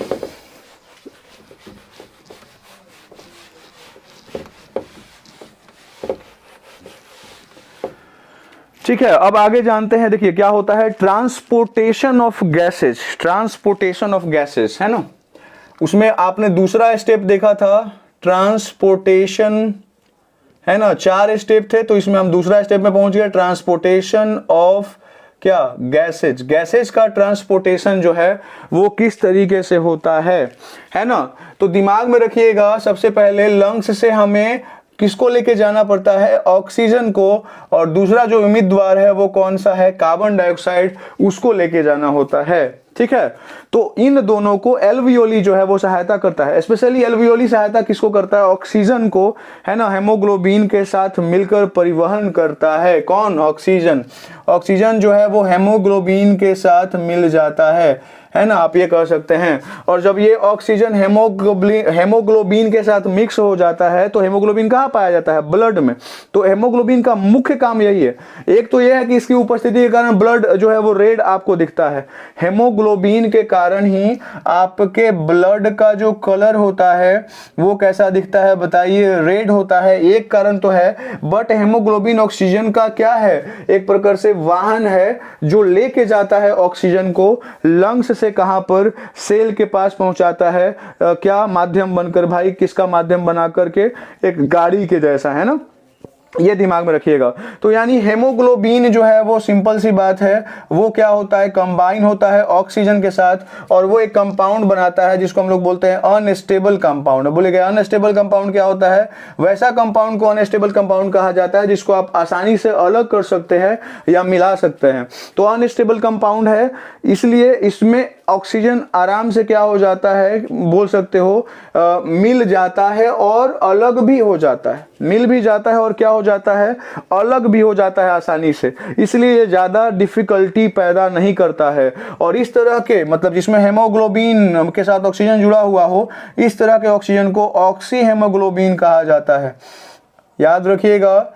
ठीक है, अब आगे जानते हैं। देखिए क्या होता है, transportation of gases, transportation of gases, है ना। उसमें आपने दूसरा स्टेप देखा था, ट्रांसपोर्टेशन, है ना। 4 स्टेप थे, तो इसमें हम दूसरा स्टेप में पहुंच गए, ट्रांसपोर्टेशन ऑफ क्या, गैसेज। गैसेज का ट्रांसपोर्टेशन जो है वो किस तरीके से होता है ना। तो दिमाग में रखिएगा, सबसे पहले लंग्स से हमें किसको लेके जाना पड़ता है, ऑक्सीजन को। और दूसरा जो उम्मीदवार है वो कौन सा है, कार्बन डाइऑक्साइड, उसको लेके जाना होता है, ठीक है। तो इन दोनों को एल्वियोली जो है वो सहायता करता है। स्पेशली एल्वियोली सहायता किसको करता है, ऑक्सीजन को, है ना, हेमोग्लोबिन के साथ मिलकर परिवहन करता है। कौन, ऑक्सीजन। ऑक्सीजन जो है वो हेमोग्लोबिन के साथ मिल जाता है ना, आप ये कह सकते हैं। और जब ये ऑक्सीजन हेमोग्लोबिन के साथ मिक्स हो जाता है, तो हेमोग्लोबिन कहाँ पाया जाता है, ब्लड में। तो हेमोग्लोबिन का मुख्य काम यही है। एक तो यह है कि इसकी उपस्थिति के कारण ब्लड जो है वो रेड आपको दिखता है। हेमोग्लोबिन के कारण ही आपके ब्लड का जो कलर होता है वो कैसा दिखता है बताइए, रेड होता है। एक कारण तो है, बट हेमोग्लोबिन ऑक्सीजन का क्या है, एक प्रकार से वाहन है जो लेके जाता है ऑक्सीजन को लंग्स से कहां पर, सेल के पास पहुंचाता है। क्या माध्यम बनकर भाई, किसका माध्यम बना करके, एक गाड़ी के जैसा, है ना, ये दिमाग में रखिएगा। तो यानी हेमोग्लोबिन जो है वो सिंपल सी बात है, वो क्या होता है, कंबाइन होता है ऑक्सीजन के साथ और वो एक कंपाउंड बनाता है जिसको हम लोग बोलते हैं अनस्टेबल कंपाउंड। बोले गए अनस्टेबल कंपाउंड क्या होता है, वैसा कंपाउंड को अनस्टेबल कंपाउंड कहा जाता है जिसको आप आसानी से अलग कर सकते हैं या मिला सकते हैं। तो अनस्टेबल कंपाउंड है, इसलिए इसमें ऑक्सीजन आराम से क्या हो जाता है, बोल सकते हो मिल जाता है और अलग भी हो जाता है, मिल भी जाता है और क्या हो जाता है, अलग भी हो जाता है आसानी से। इसलिए ये ज्यादा डिफिकल्टी पैदा नहीं करता है। और इस तरह के, मतलब जिसमें हेमोग्लोबिन के साथ ऑक्सीजन जुड़ा हुआ हो, इस तरह के ऑक्सीजन को ऑक्सी हेमोग्लोबिन कहा जाता है। याद रखिएगा,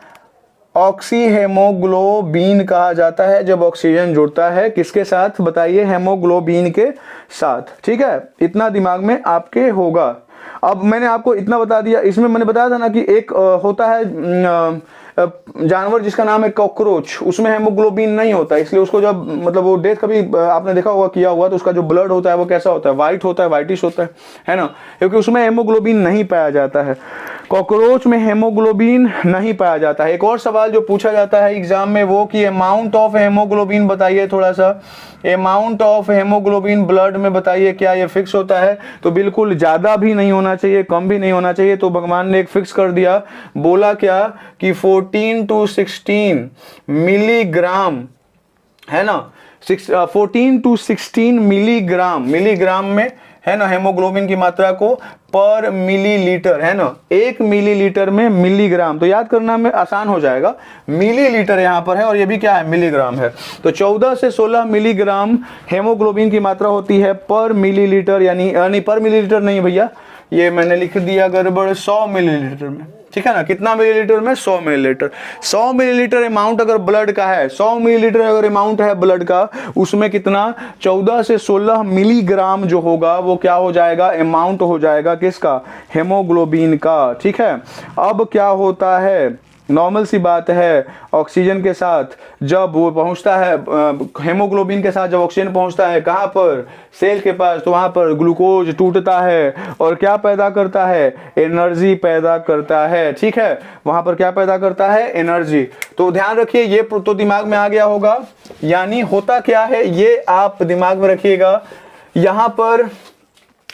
ऑक्सी हेमोग्लोबिन कहा जाता है जब ऑक्सीजन जुड़ता है किसके साथ बताइए, हेमोग्लोबिन के साथ। ठीक है, इतना दिमाग में आपके होगा। अब मैंने आपको इतना बता दिया, इसमें मैंने बताया था ना कि एक होता है जानवर जिसका नाम है कॉकरोच, उसमें हेमोग्लोबिन नहीं होता, इसलिए उसको जब, मतलब वो डेथ कभी आपने देखा होगा, किया हुआ, तो उसका जो ब्लड होता है वो कैसा होता है, वाइट होता है, वाइटिश होता है ना, क्योंकि उसमें हेमोग्लोबिन नहीं पाया जाता है। कॉकरोच में हेमोग्लोबिन नहीं पाया जाता है। एक और सवाल जो पूछा जाता है एग्जाम में वो कि अमाउंट ऑफ हेमोग्लोबिन बताइए, थोड़ा सा अमाउंट ऑफ हेमोग्लोबिन ब्लड में बताइए, क्या ये फिक्स होता है, तो बिल्कुल ज्यादा भी नहीं होना चाहिए, कम भी नहीं होना चाहिए। तो भगवान ने एक फिक्स कर दिया, बोला क्या कि 14 to 16 मिलीग्राम, है ना, 14 to 16 मिलीग्राम, मिलीग्राम में, है ना, हेमोग्लोबिन की मात्रा को पर मिलीलीटर, है ना, 1 मिलीलीटर में मिलीग्राम, तो याद करना में आसान हो जाएगा, मिलीलीटर यहां पर है और ये भी क्या है, मिलीग्राम है। तो 14 से 16 मिलीग्राम हेमोग्लोबिन की मात्रा होती है पर मिलीलीटर, यानी पर मिलीलीटर नहीं भैया, ये मैंने लिख दिया गड़बड़, 100 मिलीलीटर में। ठीक है ना, कितना मिलीलीटर में, 100 मिलीलीटर। 100 मिलीलीटर अमाउंट अगर ब्लड का है, 100 मिलीलीटर अगर अमाउंट है ब्लड का, उसमें कितना, 14 से 16 मिलीग्राम जो होगा वो क्या हो जाएगा, अमाउंट हो जाएगा किसका, हेमोग्लोबिन का। ठीक है, अब क्या होता है, नॉर्मल सी बात है, ऑक्सीजन के साथ जब वो पहुंचता है, हेमोग्लोबिन के साथ जब ऑक्सीजन पहुंचता है कहां पर, सेल के पास, तो वहां पर ग्लूकोज टूटता है और क्या पैदा करता है, एनर्जी पैदा करता है। ठीक है, वहां पर क्या पैदा करता है, एनर्जी। तो ध्यान रखिए, ये तो दिमाग में आ गया होगा। यानी होता क्या है ये आप दिमाग में रखिएगा, यहां पर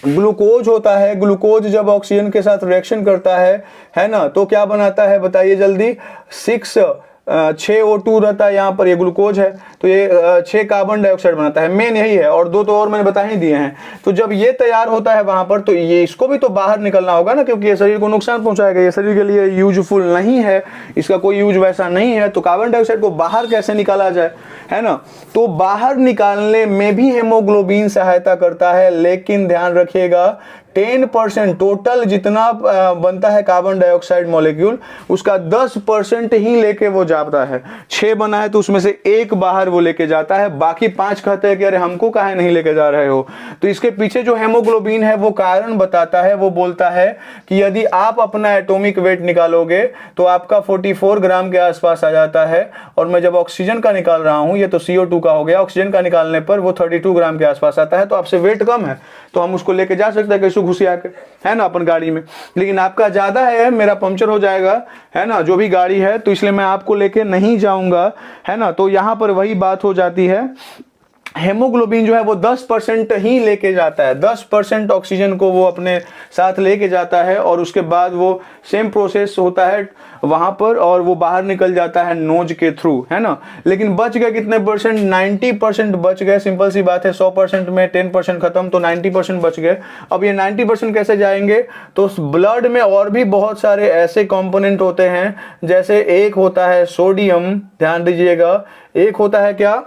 ग्लूकोज होता है, ग्लूकोज जब ऑक्सीजन के साथ रिएक्शन करता है ना, तो क्या बनाता है बताइए जल्दी, 6 O2 रहता है यहाँ पर, ये ग्लूकोज है, तो ये 6 कार्बन डाइऑक्साइड बनाता है, मेन यही है, और 2 तो और मैंने बता ही दिए हैं। तो जब ये तैयार होता है वहां पर, तो ये इसको भी तो बाहर निकलना होगा ना, क्योंकि ये शरीर को नुकसान पहुंचाएगा, ये शरीर के लिए यूजफुल नहीं है, इसका कोई यूज वैसा नहीं है। तो कार्बन डाइऑक्साइड को बाहर कैसे निकाला जाए, है ना, तो बाहर निकालने में भी हेमोग्लोबिन सहायता करता है। लेकिन ध्यान रखिएगा, 10% टोटल जितना बनता है कार्बन डाइऑक्साइड मॉलिक्यूल, उसका 10% ही लेके वो जाता है। 6 बना है तो उसमें से 1 बाहर वो लेके जाता है, बाकी 5 कहते हैं कि अरे हमको काहे नहीं लेके जा रहे हो। तो इसके पीछे जो हेमोग्लोबिन है वो कारण बताता है, वो बोलता है कि यदि आप अपना एटॉमिक वेट निकालोगे तो आपका 44 ग्राम के आसपास आ जाता है, और मैं जब ऑक्सीजन का निकाल रहा हूं, ये तो CO2 का हो गया, ऑक्सीजन का निकालने पर वो 32 ग्राम के आसपास आता है। तो आपसे वेट कम है तो हम उसको लेके जा सकते हैं कैसे घुसिया के, है ना, अपन गाड़ी में। लेकिन आपका ज्यादा है, मेरा पंक्चर हो जाएगा, है ना, जो भी गाड़ी है, तो इसलिए मैं आपको लेके नहीं जाऊंगा, है ना। तो यहां पर वही बात हो जाती है, हेमोग्लोबिन जो है वो 10% ही लेके जाता है, 10% ऑक्सीजन को वो अपने साथ लेके जाता है, और उसके बाद वो सेम प्रोसेस होता है वहां पर, और वो बाहर निकल जाता है नोज के थ्रू, है ना। लेकिन बच गए कितने परसेंट, 90% बच गए। सिंपल सी बात है, 100% में 10% खत्म, तो 90% बच गए। अब ये 90% कैसे जाएंगे, तो ब्लड में और भी बहुत सारे ऐसे कंपोनेंट होते हैं, जैसे एक होता है सोडियम, ध्यान दीजिएगा, एक होता है क्या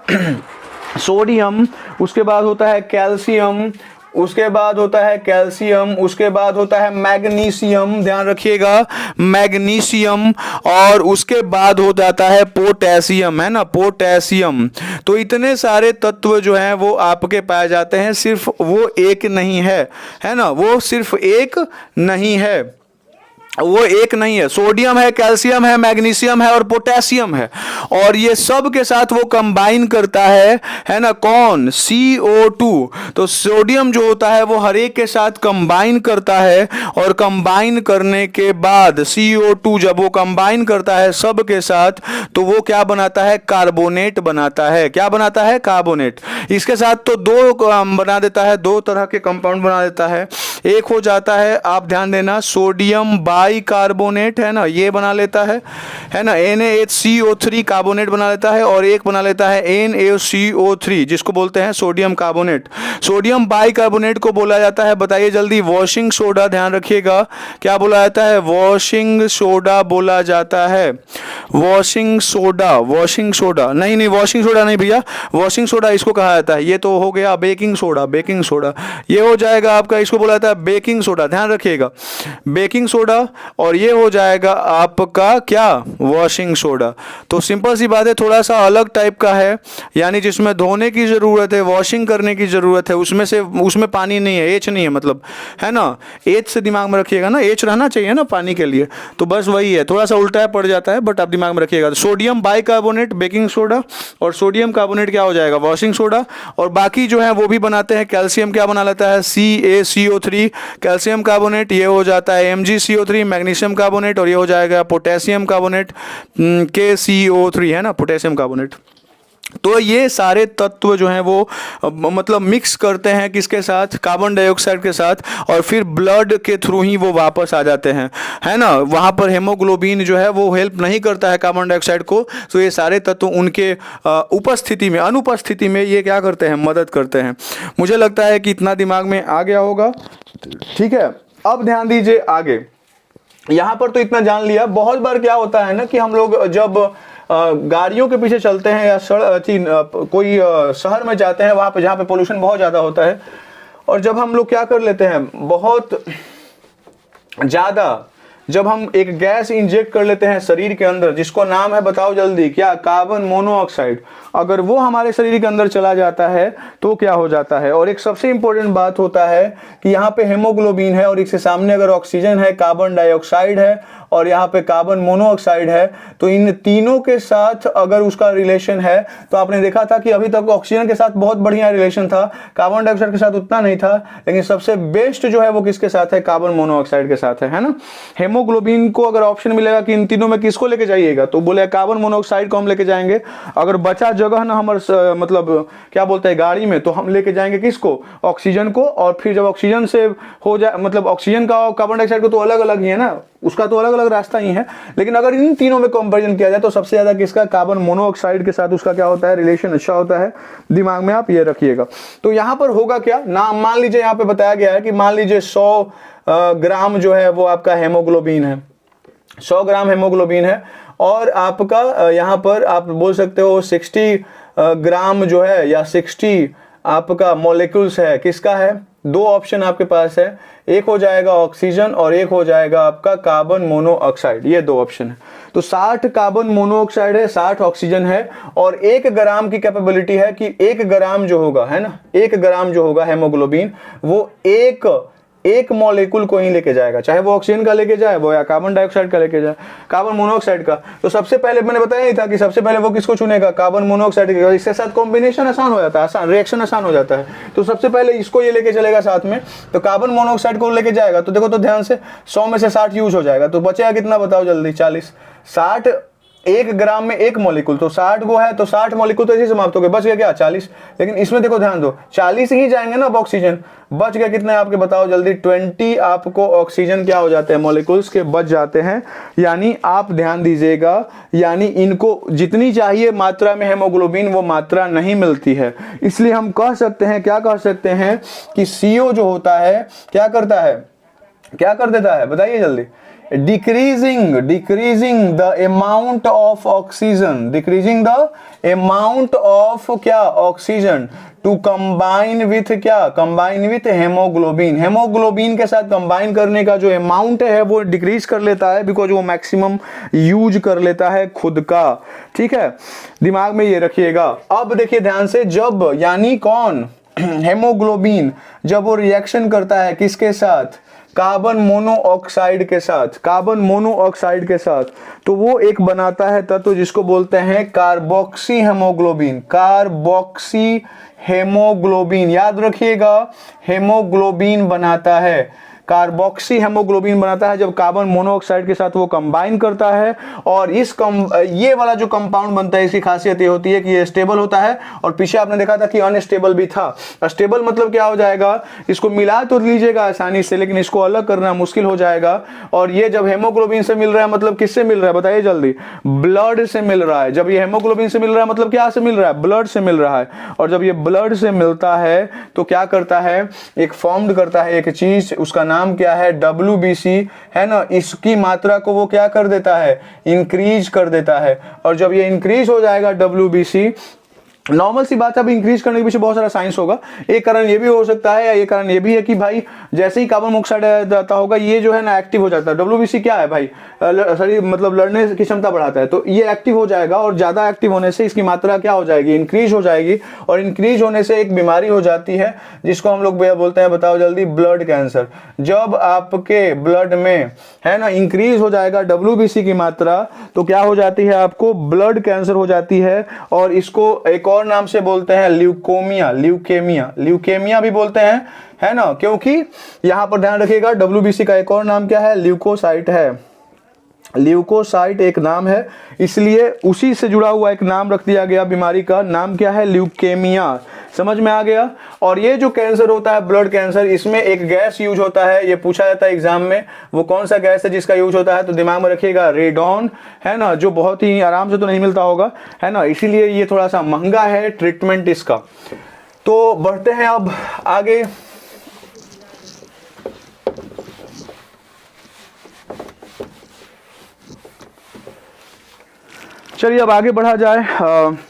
सोडियम, उसके बाद होता है कैल्शियम, उसके बाद होता है कैल्शियम, उसके बाद होता है मैग्नीशियम, ध्यान रखिएगा मैग्नीशियम, और उसके बाद हो जाता है पोटेशियम, है ना, पोटेशियम। तो इतने सारे तत्व जो हैं वो आपके पाए जाते हैं, सिर्फ वो एक नहीं है ना, वो सिर्फ एक नहीं है, वो एक नहीं है। सोडियम है, कैल्शियम है, मैग्नीशियम है और पोटेशियम है, और ये सब के साथ वो कंबाइन करता है ना, कौन, CO2। तो सोडियम जो होता है वो हर एक के साथ कंबाइन करता है, और कंबाइन करने के बाद CO2 जब वो कंबाइन करता है सब के साथ, तो वो क्या बनाता है, कार्बोनेट बनाता है। क्या बनाता है, कार्बोनेट। इसके साथ तो दो बना देता है, दो तरह के कंपाउंड बना देता है। एक हो जाता है, आप ध्यान देना, सोडियम बाइकार्बोनेट, है ना, ये बना लेता है ना, NaHCO3 कार्बोनेट बना लेता है, और एक बना लेता है NaCO3 जिसको बोलते हैं सोडियम कार्बोनेट। सोडियम बाइकार्बोनेट को बोला जाता है, बताइए जल्दी, वॉशिंग सोडा। ध्यान रखिएगा, क्या बोला जाता है, वॉशिंग सोडा बोला जाता है, वॉशिंग सोडा, वॉशिंग सोडा नहीं, वॉशिंग सोडा नहीं भैया, वॉशिंग सोडा इसको कहा जाता है, ये तो हो गया बेकिंग सोडा, बेकिंग सोडा ये हो जाएगा आपका, इसको बोला जाता है बेकिंग सोडा, ध्यान रखिएगा, बेकिंग सोडा, और ये हो जाएगा आपका क्या, वॉशिंग सोडा। तो सिंपल सी बात है, थोड़ा सा अलग टाइप का है, यानी जिसमें धोने की ज़रूरत है, वॉशिंग करने की ज़रूरत है, उसमें पानी नहीं है, एच नहीं है, मतलब है ना, एच से दिमाग में रखिएगा ना, एच रहना चाहिए ना पानी के लिए, तो बस वही है, थोड़ा सा उल्टा पड़ जाता है, बट आप दिमाग में रखिएगा। सोडियम बाइकार्बोनेट बेकिंग सोडा, और सोडियम कार्बोनेट क्या हो जाएगा, वॉशिंग सोडा, और बाकी जो है वो भी बनाते हैं। कैल्शियम क्या बना लेता है, CaCO3 कैल्शियम कार्बोनेट, ये हो जाता है MgCO3 मैग्नीशियम कार्बोनेट, और ये हो जाएगा पोटेशियम कार्बोनेट KCO3, है ना, पोटेशियम कार्बोनेट। तो ये सारे तत्व जो हैं वो मतलब मिक्स करते हैं किसके साथ, कार्बन डाइऑक्साइड के साथ, और फिर ब्लड के थ्रू ही वो वापस आ जाते हैं, है ना। वहाँ पर हेमोग्लोबिन जो है वो हेल्प नहीं करता है कार्बन डाइऑक्साइड को, तो ये सारे तत्व उनके उपस्थिति में, अनुपस्थिति में ये क्या करते हैं, मदद करते हैं। मुझे लगता है कि इतना दिमाग में आ गया होगा, ठीक है। अब ध्यान दीजिए आगे, यहाँ पर तो इतना जान लिया। बहुत बार क्या होता है ना कि हम लोग जब गाड़ियों के पीछे चलते हैं या कोई शहर में जाते हैं, वहाँ पे जहाँ पे पोल्यूशन बहुत ज़्यादा होता है, और जब हम लोग क्या कर लेते हैं, बहुत ज़्यादा जब हम एक गैस इंजेक्ट कर लेते हैं शरीर के अंदर, जिसको नाम है, बताओ जल्दी, क्या, कार्बन मोनोऑक्साइड। अगर वो हमारे शरीर के अंदर चला जाता है तो क्या हो जाता है। और एक सबसे इंपॉर्टेंट बात होता है कि यहाँ पे हेमोग्लोबिन है, और इसके सामने अगर ऑक्सीजन है, कार्बन डाइऑक्साइड है, और यहाँ पे कार्बन मोनोऑक्साइड है, तो इन तीनों के साथ अगर उसका रिलेशन है, तो आपने देखा था कि अभी तक ऑक्सीजन के साथ बहुत बढ़िया रिलेशन था, कार्बन डाइऑक्साइड के साथ उतना नहीं था, लेकिन सबसे बेस्ट जो है वो किसके साथ है, कार्बन मोनोऑक्साइड के साथ है ना। हेमोग्लोबिन को अगर ऑप्शन मिलेगा कि इन तीनों में किसको लेके जाइएगा, तो बोले कार्बन मोनोऑक्साइड को हम लेके जाएंगे। अगर बचा जगह ना हमारे मतलब क्या बोलते हैं गाड़ी में, तो हम लेके जाएंगे किसको, ऑक्सीजन को। और फिर जब ऑक्सीजन से हो जाए, मतलब ऑक्सीजन का और कार्बन डाइऑक्साइड को तो अलग अलग ही है ना, उसका तो अलग अलग रास्ता ही है, लेकिन अगर इन तीनों में कंपैरिजन किया जाए तो सबसे ज्यादा किसका, कार्बन मोनोऑक्साइड के साथ उसका क्या होता है, रिलेशन अच्छा होता है। दिमाग में आप ये रखिएगा। तो यहाँ पर होगा क्या ना, मान लीजिए यहाँ पे बताया गया है कि मान लीजिए 100 ग्राम जो है वो आपका हेमोग्लोबिन है, 100 ग्राम हेमोग्लोबिन है, और आपका यहाँ पर आप बोल सकते हो 60 ग्राम जो है, या 60 आपका मॉलिक्यूल्स है, किसका है, दो ऑप्शन आपके पास है, एक हो जाएगा ऑक्सीजन और एक हो जाएगा आपका कार्बन मोनोऑक्साइड, ये दो ऑप्शन है। तो 60 कार्बन मोनोऑक्साइड है, 60 ऑक्सीजन है, और 1 ग्राम की कैपेबिलिटी है कि 1 ग्राम जो होगा, है ना, 1 ग्राम जो होगा हेमोग्लोबिन, वो एक मॉलिक्यूल को ही लेके जाएगा, चाहे वो ऑक्सीजन का लेके जाए वो, या कार्बन डाइऑक्साइड का लेके जाए, कार्बन मोनोऑक्साइड का। तो सबसे पहले मैंने बताया ही था कि सबसे पहले वो किसको चुनेगा, कार्बन मोनोऑक्साइड। इसके साथ कॉम्बिनेशन आसान हो जाता है, आसान रिएक्शन आसान हो जाता है। तो सबसे पहले इसको ये लेके चलेगा साथ में, तो कार्बन मोनोऑक्साइड को लेके जाएगा। तो देखो तो ध्यान से, 100 में से 60 यूज हो जाएगा, तो बचेगा कितना बताओ जल्दी, 40। 60 1 ग्राम में 1 मॉलिक्यूल, तो 60 वो है, तो 60 मॉलिक्यूल तो ऐसे समाप्त हो गए, बच गया क्या, 40। लेकिन इसमें देखो ध्यान दो, 40 ही जाएंगे ना अब ऑक्सीजन, बच गया कितने आपके बताओ जल्दी, 20 आपको ऑक्सीजन क्या हो जाते हैं, मॉलिक्यूल्स के बच जाते हैं। यानी आप ध्यान दीजिएगा, यानी इनको जितनी चाहिए मात्रा में हेमोग्लोबिन वो मात्रा नहीं मिलती है। इसलिए हम कह सकते हैं, क्या कह सकते हैं कि CO जो होता है क्या करता है, क्या कर देता है, बताइए जल्दी, decreasing the amount of oxygen, decreasing the amount of क्या, oxygen टू कंबाइन विथ क्या, कंबाइन विथ हेमोग्लोबिन। हेमोग्लोबिन के साथ कंबाइन करने का जो अमाउंट है वो डिक्रीज कर लेता है, बिकॉज वो मैक्सिमम यूज कर लेता है खुद का। ठीक है, दिमाग में ये रखिएगा। अब देखिए ध्यान से, जब यानी कौन, हेमोग्लोबिन जब वो रिएक्शन करता है किसके साथ, कार्बन मोनोऑक्साइड के साथ, कार्बन मोनोऑक्साइड के साथ, तो वो एक बनाता है तत्व जिसको बोलते हैं कार्बोक्सी हेमोग्लोबिन। कार्बोक्सी हेमोग्लोबिन, याद रखिएगा, हेमोग्लोबिन बनाता है, कार्बोक्सी हेमोग्लोबिन बनाता है जब कार्बन मोनोऑक्साइड के साथ वो कंबाइन करता है। और ये वाला जो कंपाउंड बनता है, इसकी खासियत ये होती है कि ये स्टेबल होता है, और पीछे आपने देखा था कि अनस्टेबल भी था। स्टेबल मतलब क्या हो जाएगा, इसको मिला तो लीजिएगा आसानी से, लेकिन इसको अलग करना मुश्किल हो जाएगा। और ये जब हेमोग्लोबिन से मिल रहा है, मतलब किससे मिल रहा है बताइए जल्दी, ब्लड से मिल रहा है। जब ये हेमोग्लोबिन से मिल रहा है मतलब क्या से मिल रहा है, ब्लड से मिल रहा है। और जब ये ब्लड से मिलता है तो क्या करता है, एक फॉर्म्ड करता है एक चीज, उसका नाम क्या है, WBC, है ना। इसकी मात्रा को वो क्या कर देता है, इंक्रीज कर देता है। और जब ये इंक्रीज हो जाएगा WBC, नॉर्मल सी बात है, अब इंक्रीज करने के पीछे बहुत सारा साइंस होगा। एक कारण ये भी हो सकता है, या एक कारण ये भी है कि भाई जैसे ही कार्बन मोनोऑक्साइड जाता होगा, ये जो है ना एक्टिव हो जाता है। WBC क्या है भाई, शरीर मतलब लड़ने की क्षमता बढ़ाता है, तो ये एक्टिव हो जाएगा, और ज्यादा एक्टिव होने से इसकी मात्रा क्या हो जाएगी, इंक्रीज हो जाएगी। और इंक्रीज होने से एक बीमारी हो जाती है जिसको हम लोग बोलते हैं, बताओ जल्दी, ब्लड कैंसर। जब आपके ब्लड में है ना इंक्रीज हो जाएगा WBC की मात्रा, तो क्या हो जाती है, आपको ब्लड कैंसर हो जाती है। और इसको एक और नाम से बोलते हैं ल्यूकोमिया, ल्यूकेमिया भी बोलते हैं, है ना। क्योंकि यहां पर ध्यान रखिएगा, WBC का एक और नाम क्या है, ल्यूकोसाइट है। ल्यूकोसाइट एक नाम है, इसलिए उसी से जुड़ा हुआ एक नाम रख दिया गया, बीमारी का नाम क्या है, ल्यूकेमिया। समझ में आ गया। और ये जो कैंसर होता है, ब्लड कैंसर, इसमें एक गैस यूज होता है, ये पूछा जाता है एग्जाम में, वो कौन सा गैस है जिसका यूज होता है, तो दिमाग में रखिएगा, रेडॉन, है ना, जो बहुत ही आराम से तो नहीं मिलता होगा, है ना, इसीलिए ये थोड़ा सा महंगा है ट्रीटमेंट इसका। तो बढ़ते हैं अब आगे। चलिए अब आगे बढ़ा जाए।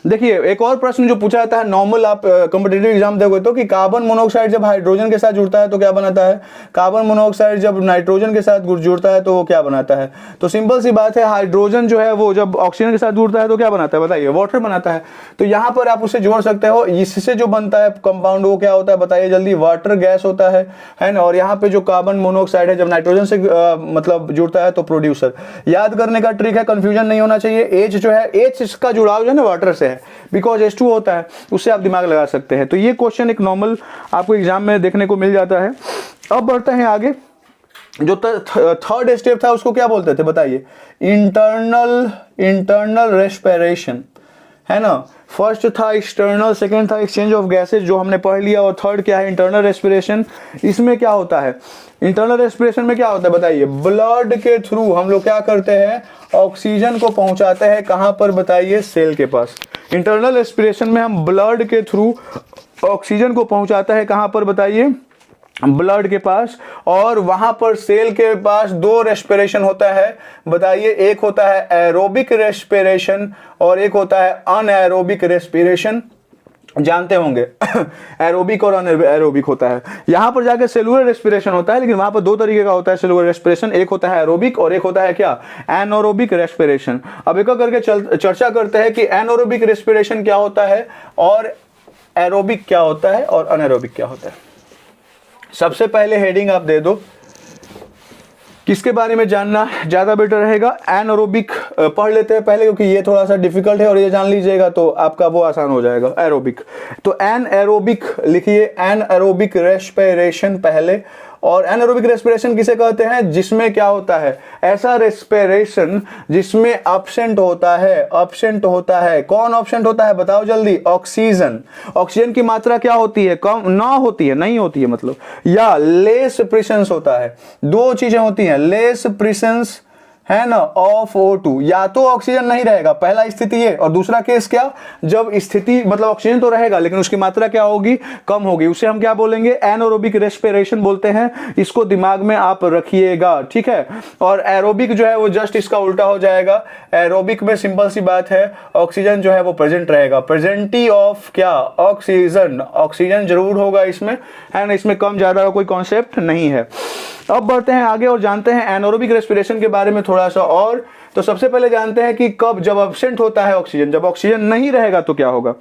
देखिए एक और प्रश्न जो पूछा जाता है, नॉर्मल आप कॉम्पिटिटिव एग्जाम देखो तो, कि कार्बन मोनोऑक्साइड जब हाइड्रोजन के साथ जुड़ता है तो क्या बनाता है, कार्बन मोनोऑक्साइड जब नाइट्रोजन के साथ जुड़ता है तो वो क्या बनाता है। तो सिंपल सी बात है, हाइड्रोजन जो है वो जब ऑक्सीजन के साथ जुड़ता है तो क्या बनाता है बताइए, वाटर बनाता है। तो यहाँ पर आप उसे जोड़ सकते हो, इससे जो बनता है कंपाउंड वो क्या होता है बताइए जल्दी, वाटर गैस होता है ना। और यहाँ पे जो कार्बन मोनोऑक्साइड है जब नाइट्रोजन से मतलब जुड़ता है तो प्रोड्यूसर। याद करने का ट्रिक है, कंफ्यूजन नहीं होना चाहिए। एच जो है, एच इसका जुड़ाव जो है ना वाटर से है, बिकॉज H2 होता है, उससे आप दिमाग लगा सकते हैं। तो ये क्वेश्चन एक नॉर्मल आपको एग्जाम में देखने को मिल जाता है। अब बढ़ते हैं आगे। जो थर्ड स्टेप था उसको क्या बोलते थे बताइए, इंटरनल रेस्पिरेशन, है ना। फर्स्ट था एक्सटर्नल, सेकंड था एक्सचेंज ऑफ गैसेज जो हमने पढ़ लिया, और थर्ड क्या है, इंटरनल रेस्पिरेशन। इसमें क्या होता है, इंटरनल रेस्पिरेशन में क्या होता है बताइए, ब्लड के थ्रू हम लोग क्या करते हैं, ऑक्सीजन को पहुंचाते हैं कहां पर बताइए, सेल के पास। इंटरनल रेस्पिरेशन में हम ब्लड के थ्रू ऑक्सीजन को पहुंचाते हैं कहां पर बताइए, ब्लड के पास। और वहां पर सेल के पास दो रेस्पिरेशन होता है बताइए, एक होता है एरोबिक रेस्पिरेशन और एक होता है अनएरोबिक रेस्पिरेशन। जानते होंगे एरोबिक और अनएरोबिक होता है। यहां पर जाके सेलुलर रेस्पिरेशन होता है, लेकिन वहां पर दो तरीके का होता है सेलुलर रेस्पिरेशन, एक होता है एरोबिक और एक होता है क्या, एनएरोबिक रेस्पिरेशन। अब एक करके चर्चा करते हैं कि एनएरोबिक रेस्पिरेशन क्या होता है और एरोबिक क्या होता है और अनएरोबिक क्या होता है। सबसे पहले हेडिंग आप दे दो, किसके बारे में जानना ज्यादा बेटर रहेगा, एनएरोबिक पढ़ लेते हैं पहले, क्योंकि ये थोड़ा सा डिफिकल्ट है, और ये जान लीजिएगा तो आपका वो आसान हो जाएगा, एरोबिक। तो एनएरोबिक लिखिए, एनएरोबिक रेस्पिरेशन पहले। और एनएरोबिक रेस्पिरेशन किसे कहते हैं, जिसमें क्या होता है, ऐसा रेस्पिरेशन जिसमें एब्सेंट होता है। कौन एब्सेंट होता है बताओ जल्दी, ऑक्सीजन। ऑक्सीजन की मात्रा क्या होती है, कम ना होती है, नहीं होती है मतलब, या लेस प्रेशंस होता है। दो चीजें होती हैं, लेस प्रेशंस, है ना, ऑफ O2, या तो ऑक्सीजन नहीं रहेगा, पहला स्थिति ये, और दूसरा केस क्या, जब स्थिति मतलब ऑक्सीजन तो रहेगा लेकिन उसकी मात्रा क्या होगी, कम होगी, उसे हम क्या बोलेंगे, एनारोबिक रेस्पिरेशन बोलते हैं। इसको दिमाग में आप रखिएगा, ठीक है। और एरोबिक जो है वो जस्ट इसका उल्टा हो जाएगा। एरोबिक में सिंपल सी बात है, ऑक्सीजन जो है वो प्रेजेंट रहेगा, प्रेजेंटी ऑफ क्या, ऑक्सीजन, ऑक्सीजन जरूर होगा इसमें, है ना, इसमें कम ज्यादा का कोई कॉन्सेप्ट नहीं है। अब बढ़ते हैं आगे और जानते हैं एनारोबिक रेस्पिरेशन के बारे में थोड़ा सा और। तो सबसे पहले जानते हैं कि कब, जब एब्सेंट होता है ऑक्सीजन, जब ऑक्सीजन नहीं रहेगा तो क्या होगा,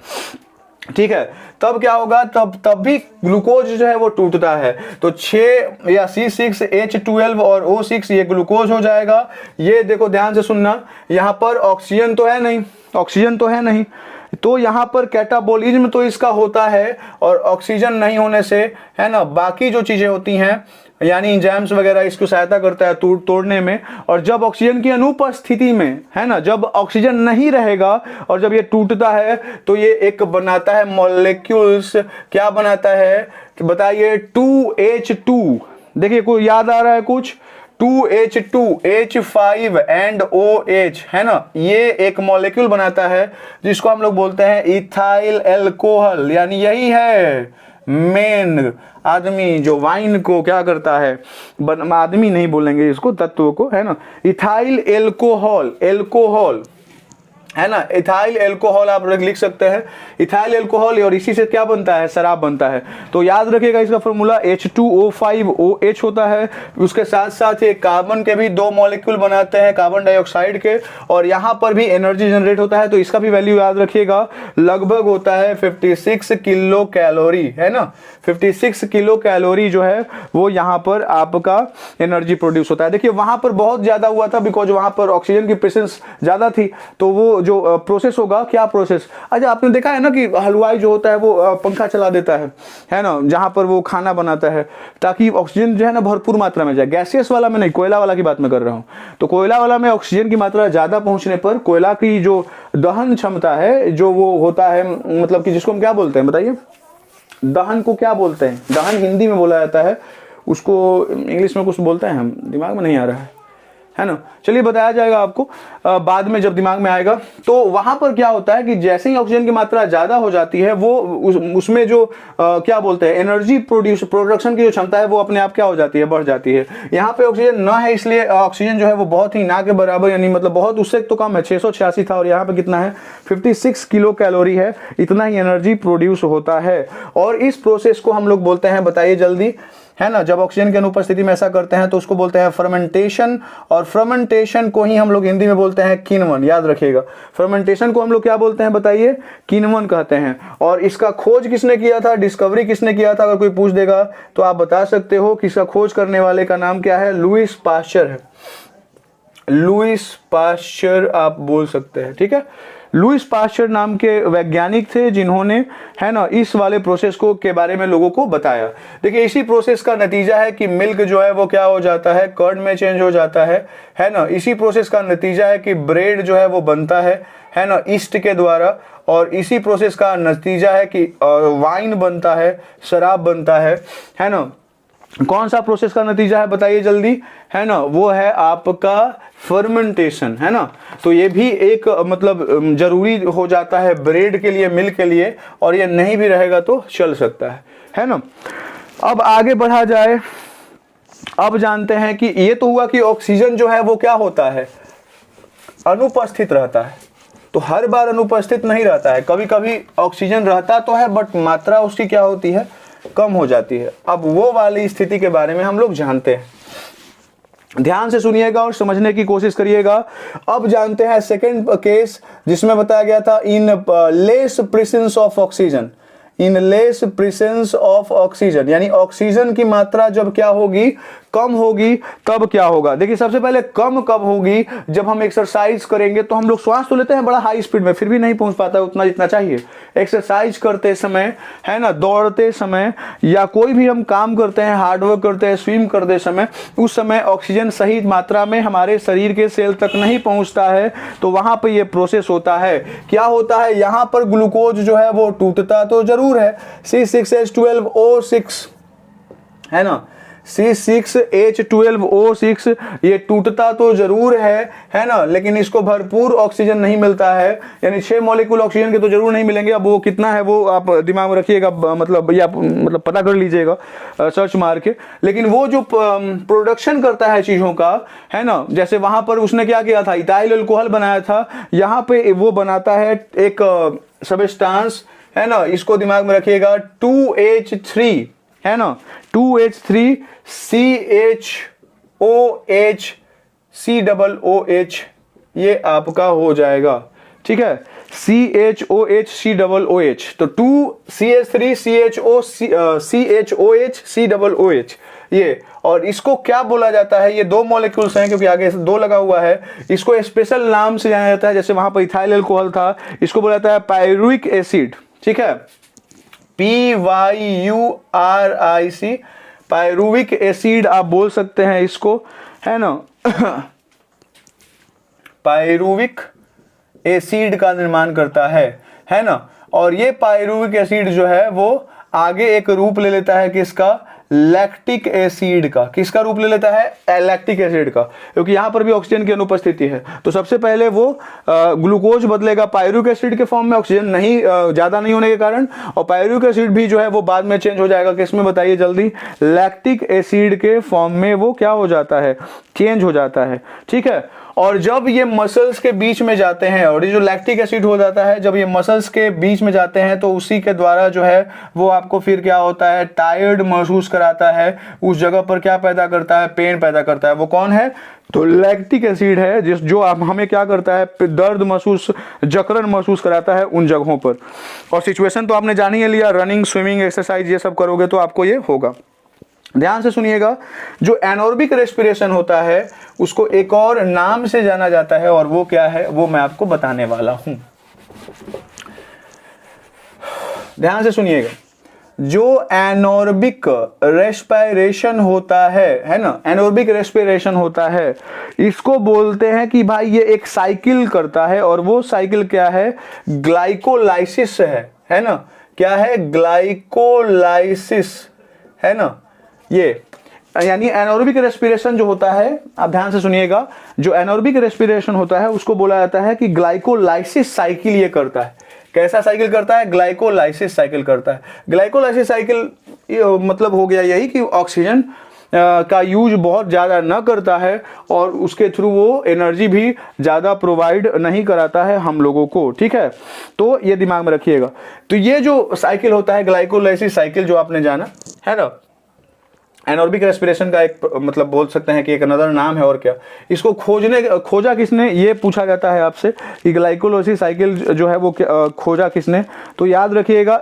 ठीक है, तब क्या होगा, तब भी ग्लूकोज जो है वो टूटता है। तो 6 या C6H12 और O6 ये ग्लूकोज हो जाएगा। ये देखो ध्यान से सुनना, यहाँ पर ऑक्सीजन तो है नहीं, ऑक्सीजन तो है नहीं, तो यहाँ पर कैटाबोलिज्म तो इसका होता है, और ऑक्सीजन नहीं होने से, है ना, बाकी जो चीजें होती हैं यानी एंजाइम्स वगैरह इसको सहायता करता है तोड़ने में। और जब ऑक्सीजन की अनुपस्थिति में, है ना, जब ऑक्सीजन नहीं रहेगा और जब ये टूटता है तो ये एक बनाता है मॉलिक्यूल्स, क्या बनाता है, तो बताइए 2H2, देखिए कोई याद आ रहा है कुछ, 2H2, H5 एंड OH, है ना, ये एक मॉलिक्यूल बनाता है जिसको हम लोग बोलते हैं इथाइल एल्कोहल। यानी यही है मेन आदमी जो वाइन को क्या करता है, आदमी नहीं बोलेंगे इसको, तत्व को, है ना, इथाइल एल्कोहल, एल्कोहल, है ना, इथाइल एल्कोहल आप लिख सकते हैं, इथाइल एल्कोहल, और इसी से क्या बनता है, शराब बनता है। तो याद रखिएगा इसका फॉर्मूला H2O5OH होता है। उसके साथ साथ ये कार्बन के भी 2 मॉलिक्यूल बनाते हैं, कार्बन डाइऑक्साइड के, और यहाँ पर भी एनर्जी जनरेट होता है। तो इसका भी वैल्यू याद रखिएगा, लगभग होता है 56 किलो कैलोरी, है ना, 56 किलो कैलोरी जो है वो यहाँ पर आपका एनर्जी प्रोड्यूस होता है। देखिए वहां पर बहुत ज्यादा हुआ था बिकॉज वहां पर ऑक्सीजन की प्रेजेंस ज्यादा थी, तो वो जो प्रोसेस होगा, क्या प्रोसेस, अच्छा आपने देखा है ना कि हलवाई जो होता है वो पंखा चला देता है ना, जहां पर वो खाना बनाता है ताकि ऑक्सीजन जो है ना भरपूर मात्रा में जाए। गैसियस वाला में नहीं, कोयला वाला की बात मैं कर रहा हूं। तो कोयला वाला में ऑक्सीजन की मात्रा ज्यादा पहुंचने पर कोयला की जो दहन क्षमता है, जो वो होता है, मतलब कि जिसको हम क्या बोलते हैं बताइए, दहन को क्या बोलते हैं, दहन हिंदी में बोला जाता है, उसको इंग्लिश में कुछ बोलते हैं, हम दिमाग में नहीं आ रहा है ना, चलिए बताया जाएगा आपको बाद में जब दिमाग में आएगा। तो वहां पर क्या होता है कि जैसे ही ऑक्सीजन की मात्रा ज्यादा हो जाती है, वो उसमें जो क्या बोलते हैं, एनर्जी प्रोडक्शन की जो क्षमता है वो अपने आप क्या हो जाती है, बढ़ जाती है। यहाँ पे ऑक्सीजन ना है, इसलिए ऑक्सीजन जो है वो बहुत ही ना के बराबर, यानी मतलब बहुत उससे तो कम है, 686 था, और यहाँ पे कितना है, 56 किलो कैलोरी है, इतना ही एनर्जी प्रोड्यूस होता है। और इस प्रोसेस को हम लोग बोलते हैं, बताइए जल्दी, है ना, जब ऑक्सीजन की अनुपस्थिति में ऐसा करते हैं तो उसको बोलते हैं फर्मेंटेशन, और फर्मेंटेशन को ही हम लोग हिंदी में बोलते हैं किण्वन। याद रखिएगा, फर्मेंटेशन को हम लोग क्या बोलते हैं बताइए, किण्वन कहते हैं। और इसका खोज किसने किया था, डिस्कवरी किसने किया था, अगर कोई पूछ देगा तो आप बता सकते हो कि इसका खोज करने वाले का नाम क्या है, लुईस पाश्चर है, लुईस पाश्चर आप बोल सकते हैं, ठीक है। लुईस पाश्चर नाम के वैज्ञानिक थे जिन्होंने, है ना, इस वाले प्रोसेस को के बारे में लोगों को बताया। देखिए इसी प्रोसेस का नतीजा है कि मिल्क जो है वो क्या हो जाता है, कर्ड में चेंज हो जाता है ना। इसी प्रोसेस का नतीजा है कि ब्रेड जो है वो बनता है ना, ईस्ट के द्वारा। और इसी प्रोसेस का नतीजा है कि वाइन बनता है, शराब बनता है ना। कौन सा प्रोसेस का नतीजा है बताइए जल्दी, है ना, वो है आपका फर्मेंटेशन, है ना। तो ये भी एक मतलब जरूरी हो जाता है ब्रेड के लिए, मिल्क के लिए, और ये नहीं भी रहेगा तो चल सकता है ना। अब आगे बढ़ा जाए, अब जानते हैं कि ये तो हुआ कि ऑक्सीजन जो है वो क्या होता है, अनुपस्थित रहता है। तो हर बार अनुपस्थित नहीं रहता है, कभी कभी ऑक्सीजन रहता तो है बट मात्रा उसकी क्या होती है, कम हो जाती है। अब वो वाली स्थिति के बारे में हम लोग जानते हैं, ध्यान से सुनिएगा और समझने की कोशिश करिएगा। अब जानते हैं सेकंड केस जिसमें बताया गया था in less presence of oxygen, in less presence of oxygen, यानी ऑक्सीजन की मात्रा जब क्या होगी, कम होगी, तब क्या होगा। देखिए सबसे पहले कम कब होगी, जब हम एक्सरसाइज करेंगे तो हम लोग श्वास तो लेते हैं बड़ा हाई स्पीड में, फिर भी नहीं पहुंच पाता उतना जितना चाहिए। एक्सरसाइज करते समय, है ना, दौड़ते समय, या कोई भी हम काम करते हैं, हार्डवर्क करते हैं, स्विम करते समय, उस समय ऑक्सीजन सही मात्रा में हमारे शरीर के सेल तक नहीं पहुंचता है, तो वहां पर यह प्रोसेस होता है। क्या होता है, यहां पर ग्लूकोज जो है वो टूटता तो जरूर है, C6H12O6, है ना, C6H12O6 ये टूटता तो जरूर है ना, लेकिन इसको भरपूर ऑक्सीजन नहीं मिलता है, यानी 6 मॉलिक्यूल ऑक्सीजन के तो जरूर नहीं मिलेंगे। अब वो कितना है वो आप दिमाग में रखिएगा, मतलब ये आप मतलब पता कर लीजिएगा सर्च मार के। लेकिन वो जो प्रोडक्शन करता है चीजों का, है ना, जैसे वहां पर उसने क्या किया था, इथाइल अल्कोहल बनाया था, यहाँ पे वो बनाता है एक सब्सटेंस, है ना, इसको दिमाग में रखिएगा 2H3, है ना, 2H3 CHOH COOH ये आपका हो जाएगा, ठीक है, CHOH COOH। तो 2CH3 CHOH COOH ये, और इसको क्या बोला जाता है, ये 2 मॉलिक्यूल्स हैं क्योंकि आगे 2 लगा हुआ है, इसको स्पेशल नाम से जाना जाता है। जैसे वहां पर इथाइल अल्कोहल था, इसको बोला जाता है पायरुविक एसिड, ठीक है, PYURIC, पायरुविक एसिड आप बोल सकते हैं इसको, है ना। पायरुविक एसिड का निर्माण करता है ना। और ये पायरुविक एसिड जो है वो आगे एक रूप ले लेता है किसका, लैक्टिक एसिड का। किसका रूप ले लेता है, लैक्टिक एसिड का, क्योंकि यहां पर भी ऑक्सीजन की अनुपस्थिति है। तो सबसे पहले वो ग्लूकोज बदलेगा पायरुविक एसिड के फॉर्म में, ऑक्सीजन नहीं ज्यादा नहीं होने के कारण, और पायरुविक एसिड भी जो है वो बाद में चेंज हो जाएगा किसमें, बताइए जल्दी, लैक्टिक एसिड के फॉर्म में वो क्या हो जाता है, चेंज हो जाता है, ठीक है। और जब ये मसल्स के बीच में जाते हैं, और ये जो लैक्टिक एसिड हो जाता है, जब ये मसल्स के बीच में जाते हैं, तो उसी के द्वारा जो है वो आपको फिर क्या होता है, टायर्ड महसूस कराता है, उस जगह पर क्या पैदा करता है, पेन पैदा करता है। वो कौन है, तो लैक्टिक एसिड है, जो हमें क्या करता है, दर्द महसूस, जकड़न महसूस कराता है उन जगहों पर। और सिचुएशन तो आपने जान ही लिया, रनिंग, स्विमिंग, एक्सरसाइज ये सब करोगे तो आपको ये होगा। ध्यान से सुनिएगा, जो एनोरबिक रेस्पिरेशन होता है उसको एक और नाम से जाना जाता है, और वो क्या है वो मैं आपको बताने वाला हूं। ध्यान से सुनिएगा, जो एनोरबिक रेस्पिरेशन होता है ना, एनोरबिक रेस्पिरेशन होता है, इसको बोलते हैं कि भाई ये एक साइकिल करता है, और वो साइकिल क्या है, ग्लाइकोलाइसिस है ना, क्या है, ग्लाइकोलाइसिस, है ना। ये यानी एनोरबिक रेस्पिरेशन जो होता है, आप ध्यान से सुनिएगा, जो एनोरबिक रेस्पिरेशन होता है उसको बोला जाता है कि ग्लाइकोलाइसिस साइकिल ये करता है। कैसा साइकिल करता है, ग्लाइकोलाइसिस साइकिल करता है। ग्लाइकोलाइसिस साइकिल मतलब हो गया यही कि ऑक्सीजन का यूज बहुत ज़्यादा न करता है, और उसके थ्रू वो एनर्जी भी ज़्यादा प्रोवाइड नहीं कराता है हम लोगों को, ठीक है। तो ये दिमाग में रखिएगा। तो ये जो साइकिल होता है, ग्लाइकोलाइसिस साइकिल, जो आपने जाना है ना, एनोरबिक रेस्पिरेशन का एक मतलब बोल सकते हैं कि एक अनदर नाम है। और क्या, इसको खोजा किसने, ये पूछा जाता है आपसे कि ग्लाइकोलाइसिस साइकिल जो है वो खोजा किसने, तो याद रखिएगा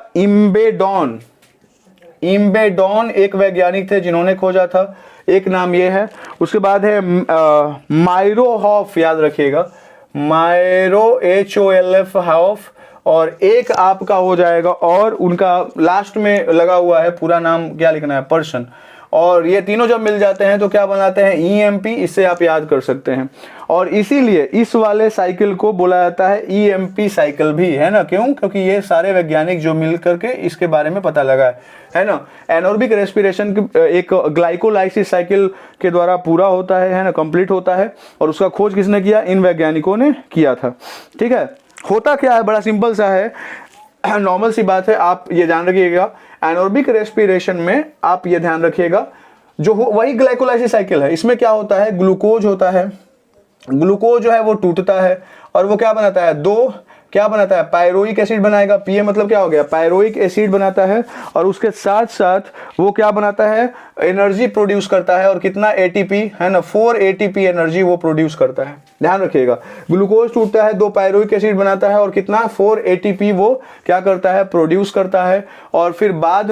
इम्बेडॉन एक वैज्ञानिक थे जिन्होंने खोजा था, एक नाम ये है। उसके बाद है मायरोहॉफ, याद रखिएगा, मायरो HOLF हॉफ, और एक आपका हो जाएगा, और उनका लास्ट में लगा हुआ है पूरा नाम क्या लिखना है, पर्सन। और ये तीनों जब मिल जाते हैं तो क्या बनाते हैं, EMP, इससे आप याद कर सकते हैं। और इसीलिए इस वाले साइकिल को बोला जाता है EMP साइकिल भी, है ना। क्यों, क्योंकि ये सारे वैज्ञानिक जो मिल करके इसके बारे में पता लगा है ना। एनोरबिक रेस्पिरेशन एक ग्लाइकोलाइसिस साइकिल के द्वारा पूरा होता है ना, कंप्लीट होता है, और उसका खोज किसने किया, इन वैज्ञानिकों ने किया था, ठीक है। होता क्या है, बड़ा सिंपल सा है, नॉर्मल सी बात है, आप ये ध्यान रखिएगा। एनोरबिक रेस्पिरेशन में आप ये ध्यान रखिएगा, जो वही ग्लाइकोलाइसिस साइकिल है, इसमें क्या होता है, ग्लूकोज होता है, ग्लूकोज जो है वो टूटता है, और वो क्या बनाता है, क्या बनाता है, पायरोइक एसिड बनाएगा। पीए मतलब क्या हो गया, पायरोइक एसिड बनाता है, और उसके साथ साथ वो क्या बनाता है, एनर्जी प्रोड्यूस करता है। और कितना, ATP, है ना, 4 ATP एनर्जी वो प्रोड्यूस करता है। ध्यान रखिएगा, ग्लूकोज टूटता है, 2 पायरोइक एसिड बनाता है, और कितना, 4 ATP वो क्या करता है, प्रोड्यूस करता है। और फिर बाद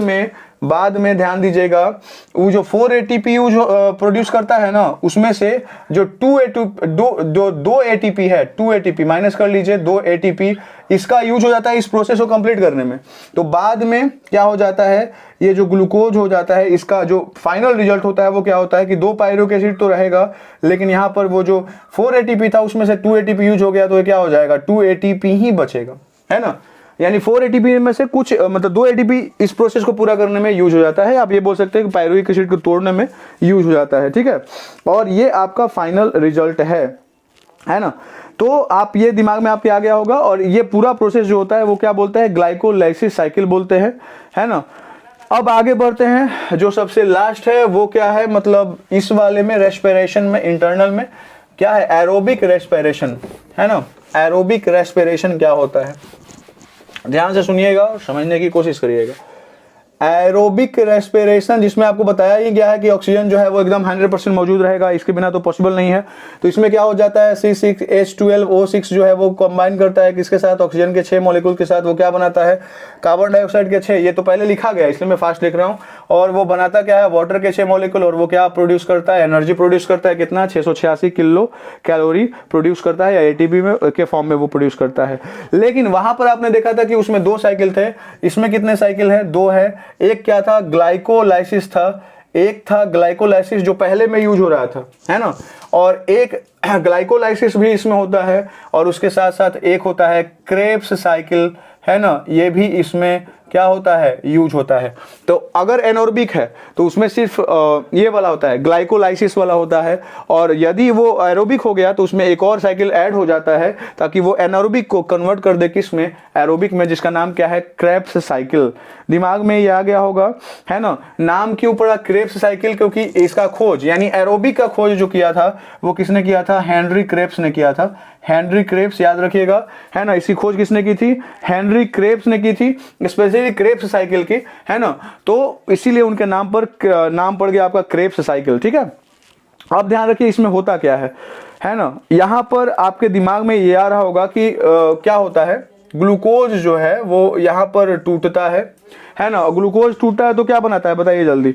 में ध्यान दीजिएगा, वो जो 4 ATP जो प्रोड्यूस करता है ना, उसमें से जो 2 ATP है, 2 ATP माइनस कर लीजिए, 2 ATP इसका यूज हो जाता है इस प्रोसेस को कंप्लीट करने में। तो बाद में क्या हो जाता है, ये जो ग्लूकोज हो जाता है, इसका जो फाइनल रिजल्ट होता है वो क्या होता है कि 2 पायरोइक एसिड तो रहेगा, लेकिन यहाँ पर वो जो 4 ATP था उसमें से 2 ATP यूज हो गया, तो ये क्या हो जाएगा, 2 ATP ही बचेगा, है ना। यानी 4 एटीपी में से कुछ मतलब 2 एटीपी इस प्रोसेस को पूरा करने में यूज हो जाता है। आप ये बोल सकते हैं कि पायरुविक एसिड को तोड़ने में यूज हो जाता है, ठीक है। और ये आपका फाइनल रिजल्ट है ना। तो आप ये दिमाग में आपके आ गया होगा। और ये पूरा प्रोसेस जो होता है वो क्या बोलते हैं, ग्लाइकोलाइसिस साइकिल बोलते हैं, है ना। अब आगे बढ़ते हैं, जो सबसे लास्ट है वो क्या है, मतलब इस वाले में रेस्पिरेशन में इंटरनल में क्या है, एरोबिक रेस्पिरेशन, है ना। एरोबिक रेस्पिरेशन क्या होता है, ध्यान से सुनिएगा और समझने की कोशिश करिएगा। एरोबिक रेस्पिरेशन जिसमें आपको बताया ही गया है कि ऑक्सीजन जो है वो एकदम 100% मौजूद रहेगा, इसके बिना तो पॉसिबल नहीं है। तो इसमें क्या हो जाता है, C6H12O6 जो है वो कंबाइन करता है किसके साथ, ऑक्सीजन के 6 मॉलिक्यूल के साथ। वो क्या बनाता है, कार्बन डाइऑक्साइड के 6, ये तो पहले लिखा गया इसलिए मैं फास्ट लिख रहा हूँ। और वो बनाता क्या है, वाटर के 6 मॉलिक्यूल। और वो क्या प्रोड्यूस करता है, एनर्जी प्रोड्यूस करता है, कितना, 686 किलो कैलोरी प्रोड्यूस करता है, या एटीपी में के फॉर्म में वो प्रोड्यूस करता है। लेकिन वहां पर आपने देखा था कि उसमें 2 साइकिल थे, इसमें कितने साइकिल है, 2 है। एक क्या था, ग्लाइकोलाइसिस था, एक था ग्लाइकोलाइसिस जो पहले में यूज हो रहा था, है ना। और एक ग्लाइकोलाइसिस भी इसमें होता है, और उसके साथ साथ एक होता है क्रेब्स साइकिल, है ना, ये भी इसमें क्या होता है, यूज होता है। तो अगर एनोरबिक है तो उसमें सिर्फ ये वाला होता है, ग्लाइकोलाइसिस वाला होता है। और यदि वो एरोबिक हो गया तो उसमें एक और साइकिल ऐड हो जाता है ताकि वो एनोरबिक को कन्वर्ट कर दे किस में, एरोबिक में, जिसका नाम क्या है, क्रेब्स साइकिल। दिमाग में ये आ गया होगा, है ना। नाम क्यों पड़ा क्रेब्स साइकिल, क्योंकि इसका खोज यानी एरोबिक का खोज जो किया था वो किसने किया था, हेनरी क्रेब्स ने किया था। हेनरी क्रेब्स, याद रखिएगा, है ना। इसकी खोज किसने की थी, हेनरी क्रेब्स ने की थी, स्पेशली क्रेब्स साइकिल की, है ना। तो इसीलिए उनके नाम पर नाम पड़ गया आपका क्रेब्स साइकिल, ठीक है। अब ध्यान रखिए इसमें होता क्या है ना। यहां पर आपके दिमाग में ये आ रहा होगा कि क्या होता है, ग्लूकोज जो है वो यहां पर टूटता है ना। ग्लूकोज टूटता है तो क्या बनाता है, बताइए जल्दी,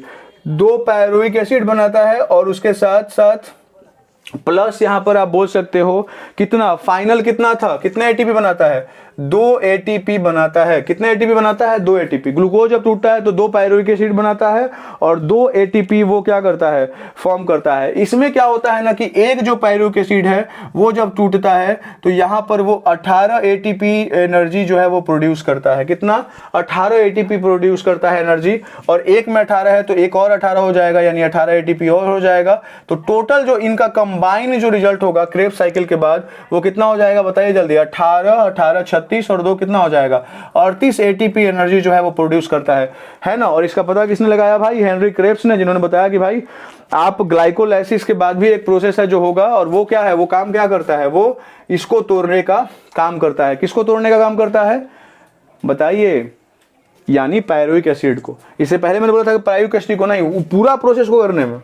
2 पायरुविक एसिड बनाता है, और उसके साथ साथ प्लस यहां पर आप बोल सकते हो कितना, फाइनल कितना था, कितने एटीपी बनाता है, 2 एटीपी बनाता है। कितने एटीपी बनाता है, 2 एटीपी। ग्लूकोज जब टूटता है तो 2 पायरुविक एसिड बनाता है और 2 एटीपी वो क्या करता है, फॉर्म करता है। इसमें क्या होता है ना कि एक जो पायरुविक एसिड है वो जब टूटता है तो यहां पर वो 18 एटीपी एनर्जी जो है वो प्रोड्यूस करता है। कितना, 18 एटीपी प्रोड्यूस करता है एनर्जी। और एक में 18 है तो एक और 18 हो जाएगा, यानी 18 एटीपी और हो जाएगा। तो टोटल जो इनका कंबाइन जो रिजल्ट होगा क्रेब्स साइकिल के बाद वो कितना हो जाएगा, बताइए जल्दी, 18 36 और 2 कितना हो जाएगा, 38 एटीपी एनर्जी जो है वो प्रोड्यूस करता है ना। और इसका पता किसने लगाया भाई, हेनरी क्रेब्स ने, जिन्होंने बताया कि भाई आप ग्लाइकोलाइसिस के बाद भी एक प्रोसेस है जो होगा, और वो क्या है, वो काम क्या करता है, वो इसको तोड़ने का काम करता है। किसको तोड़ने का काम करता है, बताइए, यानी पायरुविक एसिड को। इससे पहले मैंने बोला था कि पायरुविक एसिड को नहीं, पूरा प्रोसेस को करने में।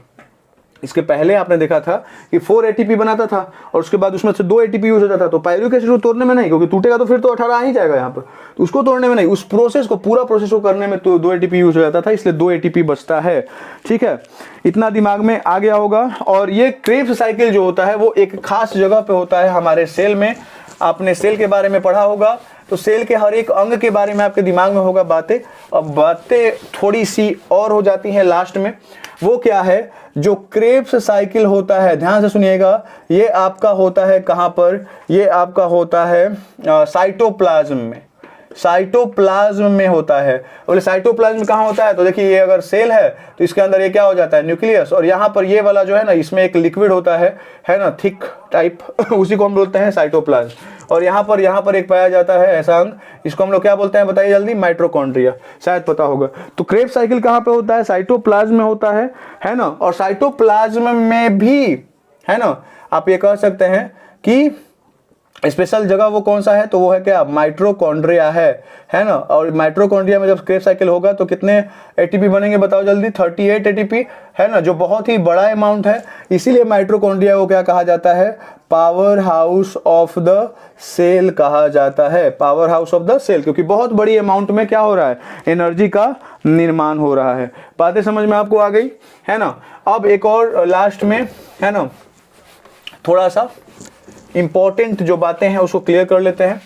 इसके पहले आपने देखा था कि 4 एटीपी बनाता था और उसके बाद उसमें से 2 एटीपी यूज होता था। तो पायरुविक एसिड को तोड़ने में नहीं, क्योंकि टूटेगा तो फिर तो 18 आ ही जाएगा यहाँ पर, तो उसको तोड़ने में नहीं, उस प्रोसेस को, पूरा प्रोसेस को करने में तो 2 एटीपी यूज हो जाता था, इसलिए 2 एटीपी बचता है, ठीक है। इतना दिमाग में आ गया होगा। और ये क्रेब्स साइकिल जो होता है वो एक खास जगह पे होता है हमारे सेल में। आपने सेल के बारे में पढ़ा होगा, तो सेल के हर एक अंग के बारे में आपके दिमाग में होगा बातें। अब बातें थोड़ी सी और हो जाती हैं लास्ट में। वो क्या है, जो क्रेब्स साइकिल होता है, ध्यान से सुनिएगा, ये आपका होता है कहां पर, ये आपका होता है साइटोप्लाज्म में। साइटोप्लाज्म में होता है। बोले साइटोप्लाज्म कहाँ होता है, तो देखिए ये अगर सेल है तो इसके अंदर ये क्या हो जाता है, न्यूक्लियस। और यहाँ पर ये वाला जो है ना, इसमें एक लिक्विड होता है ना, थिक टाइप उसी को हम बोलते हैं साइटोप्लाज्म। और यहाँ पर एक पाया जाता है ऐसा अंग, इसको हम लोग क्या बोलते हैं, बताइए जल्दी, माइटोकॉन्ड्रिया, शायद पता होगा। तो क्रेब्स साइकिल कहाँ पे होता है, साइटोप्लाज्म में होता है ना। और साइटोप्लाज्म में भी, है ना, आप ये कह सकते हैं कि स्पेशल जगह वो कौन सा है, तो वो है क्या, माइटोकॉन्ड्रिया है ना। और माइटोकॉन्ड्रिया में जब क्रेब्स साइकिल होगा तो कितने एटीपी बनेंगे, बताओ जल्दी, 38 एटीपी, है ना, जो बहुत ही बड़ा अमाउंट है। इसीलिए माइटोकॉन्ड्रिया को क्या कहा जाता है, power house of the cell कहा जाता है, power house of the cell, क्योंकि बहुत बड़ी अमाउंट में क्या हो रहा है, एनर्जी का निर्माण हो रहा है। बातें समझ में आपको आ गई, है ना। अब एक और लास्ट में, है ना, थोड़ा सा इंपॉर्टेंट जो बातें हैं उसको क्लियर कर लेते हैं।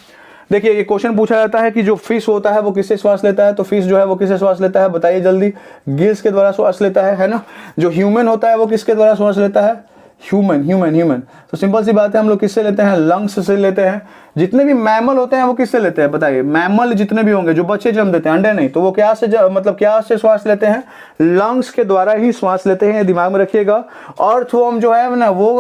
देखिए ये क्वेश्चन पूछा जाता है कि जो फिश होता है वो किससे श्वास लेता है, तो फिश जो है वो किससे श्वास लेता है, बताइए जल्दी, गिल्स के द्वारा श्वास लेता है ना। जो ह्यूमन होता है वो किसके द्वारा श्वास लेता है, ह्यूमन। तो सिंपल सी बात है, हम लोग किससे लेते हैं? लंग्स से लेते हैं। जितने भी मैमल होते हैं वो किससे लेते हैं बताइए? मैमल जितने भी होंगे जो बच्चे जन्म देते हैं, अंडे नहीं, तो वो क्या से मतलब क्या से श्वास लेते हैं? लंग्स के द्वारा ही श्वास लेते हैं, दिमाग में रखिएगा। अर्थवर्म जो है ना वो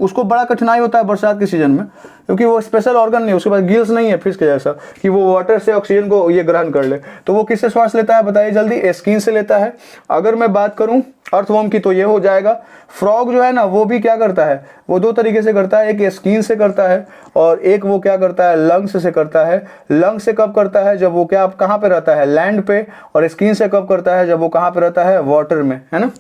उसको बड़ा कठिनाई होता है बरसात के सीजन में, क्योंकि वो स्पेशल ऑर्गन नहीं है, उसके पास गिल्स नहीं है फिश के जैसा कि वो वाटर से ऑक्सीजन को ये ग्रहण कर ले। तो वो किससे श्वास लेता है बताइए जल्दी? स्किन से लेता है। अगर मैं बात करूं अर्थवर्म की तो ये हो जाएगा। फ्रॉग जो है ना वो भी क्या करता है? वो दो तरीके से करता है, एक स्किन से करता है और एक वो क्या करता है? लंग्स से करता है। लंग्स से कब करता है? जब वो क्या कहाँ पे रहता है? लैंड पे। और स्किन से कब करता है? जब वो कहाँ पे रहता है? वाटर में, है ना।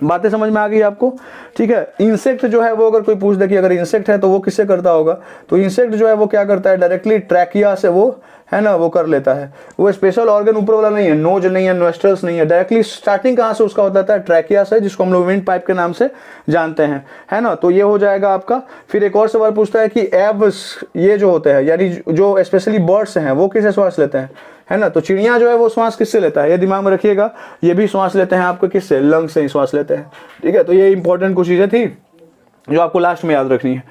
बातें समझ में आ गई आपको? ठीक है। इंसेक्ट जो है वो अगर कोई पूछ दे कि अगर इंसेक्ट है तो वो किससे करता होगा, तो इंसेक्ट जो है वो क्या करता है? डायरेक्टली ट्रैकिया से वो है ना वो कर लेता है। वो स्पेशल ऑर्गन ऊपर वाला नहीं है, नोज नहीं है, नोस्ट्रल्स नहीं है, डायरेक्टली स्टार्टिंग कहाँ से उसका होता है? ट्रैकिया से, जिसको हम लोग विंड पाइप के नाम से जानते हैं, है ना। तो ये हो जाएगा आपका। फिर एक और सवाल पूछता है कि एव्स ये जो होते हैं, यानी जो स्पेशली बर्ड्स हैं वो किससे श्वास लेते हैं, है ना। तो चिड़िया जो है वो श्वास किससे लेता है? ये दिमाग में रखिएगा। ये भी श्वास लेते हैं आपको किससे? लंग से ही श्वास लेते हैं। ठीक है। तो ये इंपॉर्टेंट कुछ चीजें थी जो आपको लास्ट में याद रखनी है।